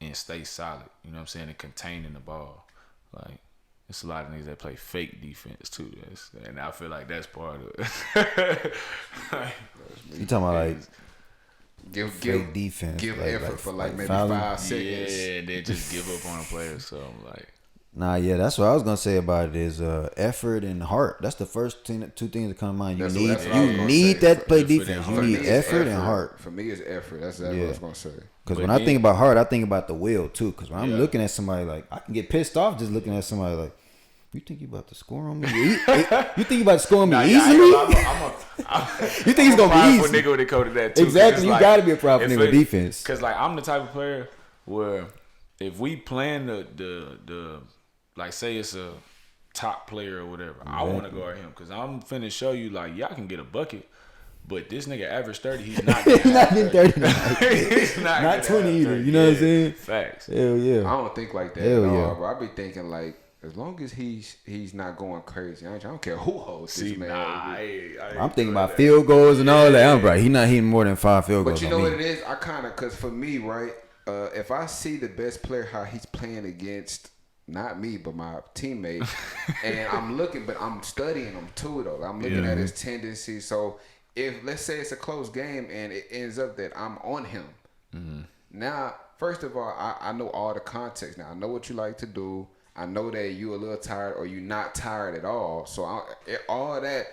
and stay solid. You know what I'm saying? And containing the ball. Like it's a lot of niggas that play fake defense too. And I feel like that's part of it. You talking about like Give defense, give like- effort like- for like maybe fouling? 5 seconds. Yeah, and then just give up on a player. So I'm like, Nah, yeah, that's what I was gonna say about it is effort and heart. That's the first two things that come to mind. You That's need what I was gonna need say. that to play Effort and defense. You heart. need For me, it's effort and heart. For me, it's effort. That's what I was gonna say. Because But when I then- think about heart, I think about the will too. Because when I'm Yeah. looking at somebody, like I can get pissed off just looking at somebody like, you think you about to score on me? You think you about to score on me easily? You think it's gonna be easy? nigga when it come to that too. 'cause Exactly, it's you like, gotta be a proper if nigga with it- defense. Cause like I'm the type of player where if we playing the like say it's a top player or whatever, I want to guard him because I'm finna show you like y'all can get a bucket, But this nigga average 30, he's not gonna He's not have getting 30 He's not Not gonna 20 have either. 30. You know what I'm saying? Facts. Hell yeah. I don't think like that Hell at all, yeah. bro. I be thinking like, as long as he's not going crazy, I don't care who holds See, this man. I I'm ain't thinking doing about that. field goals and all that. I'm right. He not hitting more than 5 field goals. But you know on what me. it is? I kind of, because for me, right, if I see the best player, how he's playing against, not me, but my teammate, and I'm looking, but I'm studying him too, though. I'm looking at his tendencies. So if, let's say it's a close game and it ends up that I'm on him, now, first of all, I know all the context. Now, I know what you like to do. I know that you a little tired or you not tired at all. So all that,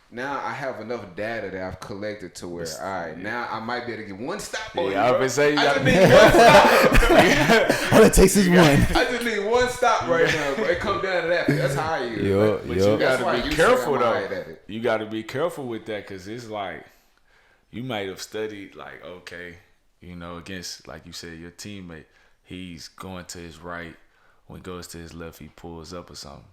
now I have enough data that I've collected to where, all right, now I might be able to get one stop on you, Yeah, I bro. been saying you I gotta just need one stop. All it takes is one. I just need one stop right now, bro. It come down to that. That's how I use. Yup, But yup. you That's why gotta be you say careful I'm though. alright at it. You gotta be careful with that because it's like you might have studied like, okay, you know, against, like you said, your teammate, he's going to his right. When he goes to his left, he pulls up or something.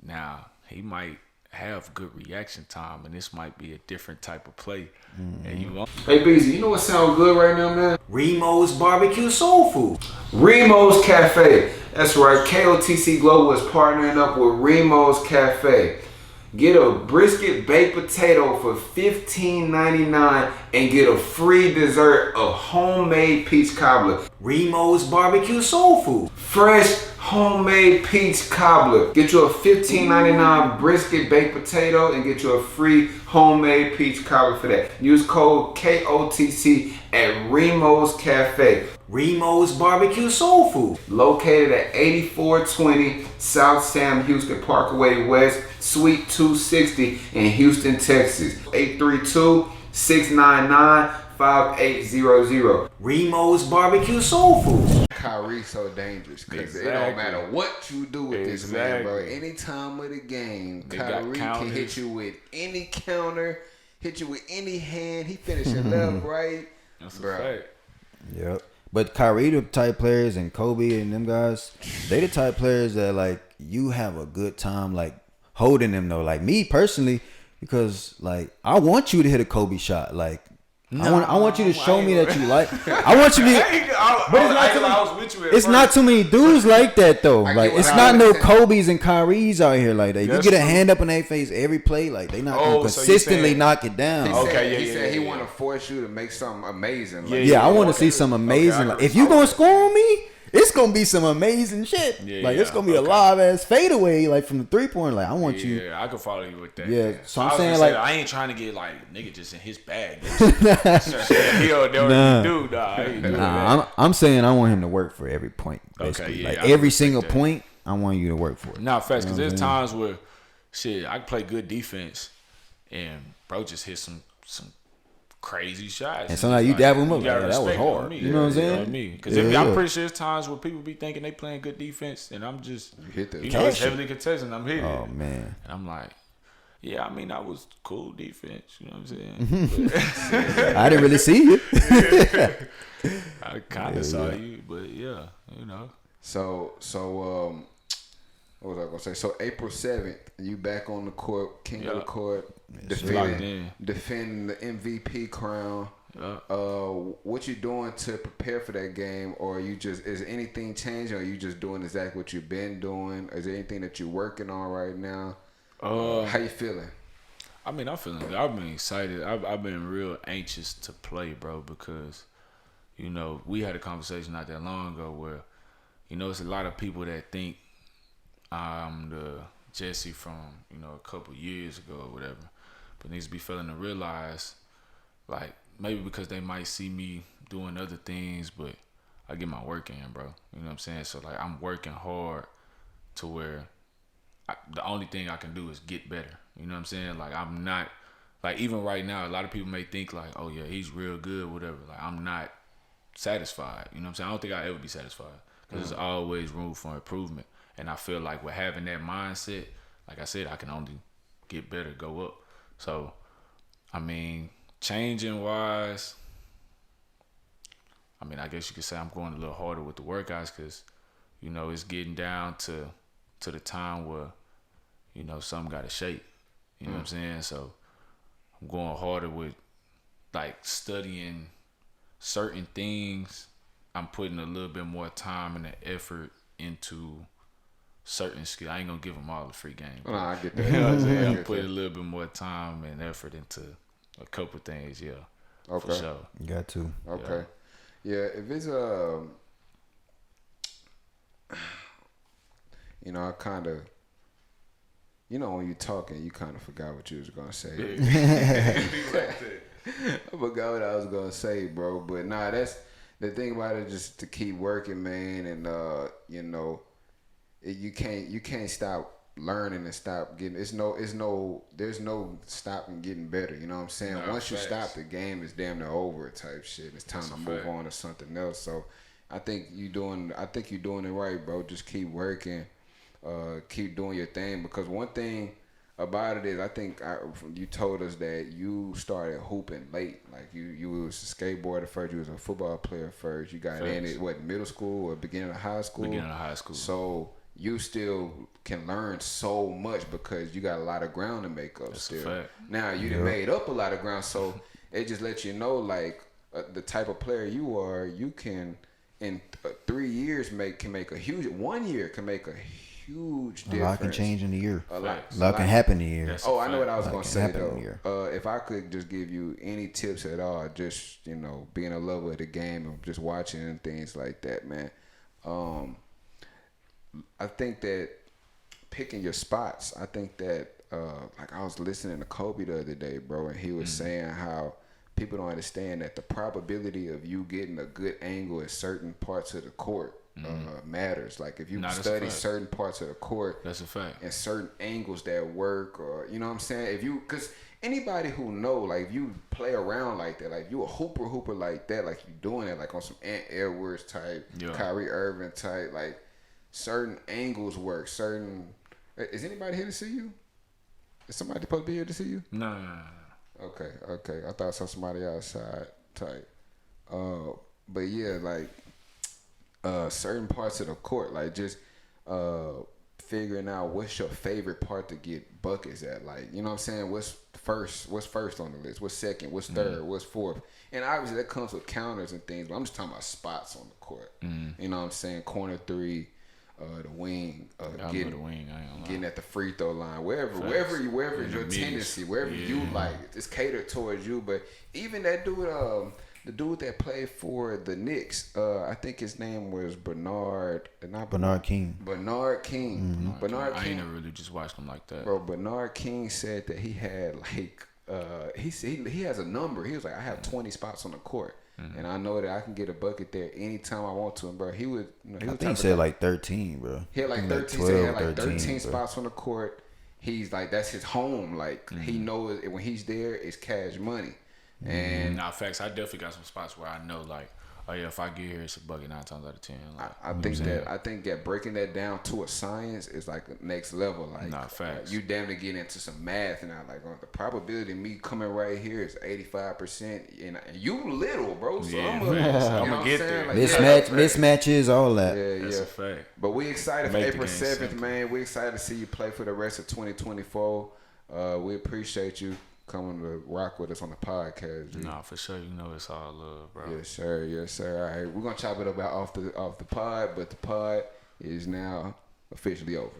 Now, he might have good reaction time, and this might be a different type of play. And you won't. Hey, Beezy, you know what sounds good right now, man? Remo's Barbecue Soul Food. Remo's Cafe. That's right. KOTC Global is partnering up with Remo's Cafe. Get a brisket baked potato for $15.99 and get a free dessert of homemade peach cobbler. Remo's Barbecue Soul Food. Fresh homemade peach cobbler. Get you a $15.99 brisket baked potato and get you a free homemade peach cobbler for that. Use code KOTC at Remo's Cafe. Remo's Barbecue Soul Food. Located at 8420 South Sam Houston Parkway West, Suite 260 in Houston, Texas. 832-699-5800. Remo's Barbecue Soul Food. Kyrie so dangerous because it Exactly. don't matter what you do with this man, bro. Exactly. Any time of the game, They got Kyrie can counters. hit you with any counter, hit you with any hand. He finishing left, right, That's a bro. fact. Yep. But Kyrie the type players and Kobe and them guys, they the type players that like you have a good time like holding them though. Like me personally, because like I want you to hit a Kobe shot. Like I want you to show me that you like. I want you to be. But it's not too many, it's not too many dudes like that though. I Like get what it's I not no understand. Kobe's and Kyries out here like that. If you That's get a true. hand up in their face every play, like they not Oh, gonna so you consistently saying- knock it down. He Okay, said, yeah, he yeah, said he yeah, want to yeah. force you to make something amazing. Like, Yeah, I want to okay. see some amazing. Okay, like, if you okay. gonna score on me, it's gonna be some amazing shit. Yeah, like it's yeah, gonna be a okay. live ass fadeaway, like from the 3-point. Like I want you. Yeah, I can follow you with that. Yeah, so I'm I was saying, gonna like- say, I ain't trying to get like nigga just in his bag. He don't know Nah. what you do, dog. I ain't doing that. Nah, I'm saying I want him to work for every point. Basically, yeah, like I can every respect single that. point, I want you to work for it. Not fast, because You know there's what I'm times where, shit, I can play good defense, and bro just hit some crazy shots. And sometimes you dab him up, gotta like, that was respect hard. me. You know what I'm saying? What I mean? Because Yeah, I'm yeah. pretty sure there's times where people be thinking they playing good defense, and I'm just, hit the you know, it's Catch it. heavily contested, and I'm hitting Oh it. man, And I'm like, yeah, I mean, that was cool defense. You know what I'm saying? I didn't really see you. I kind of saw you, but yeah, you know. So what was I gonna say? So April 7th, you back on the court, king of the Yeah. court, locked in. defending the MVP crown. Yeah. What you doing to prepare for that game, or you just is anything changing, or you just doing exactly what you've been doing? Is there anything that you're working on right now? How you feeling? I mean, I'm feeling good. I've been excited. I've been real anxious to play, bro, because, you know, we had a conversation not that long ago where, you know, it's a lot of people that think I'm the Jesse from, you know, a couple years ago or whatever, but needs to be failing to realize, like, maybe because they might see me doing other things, but I get my work in, bro. You know what I'm saying? So, like, I'm working hard to where the only thing I can do is get better. You know what I'm saying? Like, I'm not, like, even right now, a lot of people may think, like, oh, yeah, he's real good, whatever. Like, I'm not satisfied. You know what I'm saying? I don't think I'll ever be satisfied because there's always room for improvement. And I feel like with having that mindset, like I said, I can only get better, go up. So, I mean, changing wise, I mean, I guess you could say I'm going a little harder with the workouts because, you know, it's getting down to the time where, you know, something got to shake. You know what I'm saying? So I'm going harder with like studying certain things, I'm putting a little bit more time and the effort into certain skills. I ain't gonna give them all the free game. No, I get that. You know what I'm saying? I I'm get putting that. a little bit more time and effort into a couple things. Yeah, Okay. for sure. You got to. Okay. Yeah, if it's you know, I kind of, you know, when you talking, you kind of forgot what you was gonna say. I forgot what I was gonna say, bro. But nah, that's the thing about it. Just to keep working, man, and you know, you can't stop learning and stop getting. There's no stopping getting better. You know what I'm saying? Nah, Once you facts. stop, the game is damn near over type shit. It's time That's to a move fact. on to something else. So I think you're doing it right, bro. Just keep working, keep doing your thing. Because one thing about it is, I think you told us that you started hooping late. Like you was a skateboarder first. You was a football player first. You got in Facts. it what, middle school or beginning of high school? Beginning of high school. So you still can learn so much because you got a lot of ground to make up. That's a still. fact. Now you done made up a lot of ground, so it just lets you know like the type of player you are. You can in 3 years can make a huge. 1 year can make a huge difference. A lot can change in a year. A lot, Facts. A lot can happen in a year. That's Oh, a I know what I was Like gonna it say happened here. though. If I could just give you any tips at all, just you know, being a lover of the game and just watching and things like that, man. I think that picking your spots. I think that like I was listening to Kobe the other day, bro, and he was saying how people don't understand that the probability of you getting a good angle at certain parts of the court matters. Like if you Nah, that's a study fact. certain parts of the court, That's a fact. and certain angles that work, or you know what I'm saying, if you, because anybody who know, like if you play around like that, like you a hooper like that, like you doing it like on some Ant Edwards type, Yeah. Kyrie Irving type, like certain angles work. Certain, is anybody here to see you? Is somebody supposed to be here to see you? No. Okay. I thought I saw somebody outside type. But yeah, like certain parts of the court, like just figuring out what's your favorite part to get buckets at. Like, you know what I'm saying? What's first on the list? What's second? What's third? What's fourth? And obviously that comes with counters and things, but I'm just talking about spots on the court. You know what I'm saying? Corner three, the wing, I know getting the wing. I ain't gonna lie. getting at the free throw line, wherever In is the your mids. tendency, wherever you like, it's catered towards you. But even that dude, the dude that played for the Knicks, I think his name was Bernard King. Bernard King. Bernard I ain't King, never really just watched them like that. bro. Bernard King said that he had like, he has a number. He was like, I have 20 spots on the court. And I know that I can get a bucket there anytime I want to. And bro, he would, you know, I think he said like 13, bro. he had like 13. 12, He had like 13 bro. spots on the court. He's like, that's his home. Like he knows when he's there, it's cash money. And Nah, facts. I definitely got some spots where I know, like, oh yeah, if I get here, it's a bucket 9 times out of 10. Like, I think that breaking that down to a science is like the next level. Like, Nah, facts. You damn near get into some math, and I like the probability of me coming right here is 85%. And you little, bro. So Yeah, I'm facts. gonna I'ma get there. Mismatches, all that. Yeah, that's yeah. a fact. But we excited for Make the April game 7th, simple. man. We excited to see you play for the rest of 2024. We appreciate you coming to rock with us on the podcast. G. Nah, for sure. You know it's all love, bro. Yes, sir. Yes, sir. All right, we're gonna chop it up off the pod, but the pod is now officially over.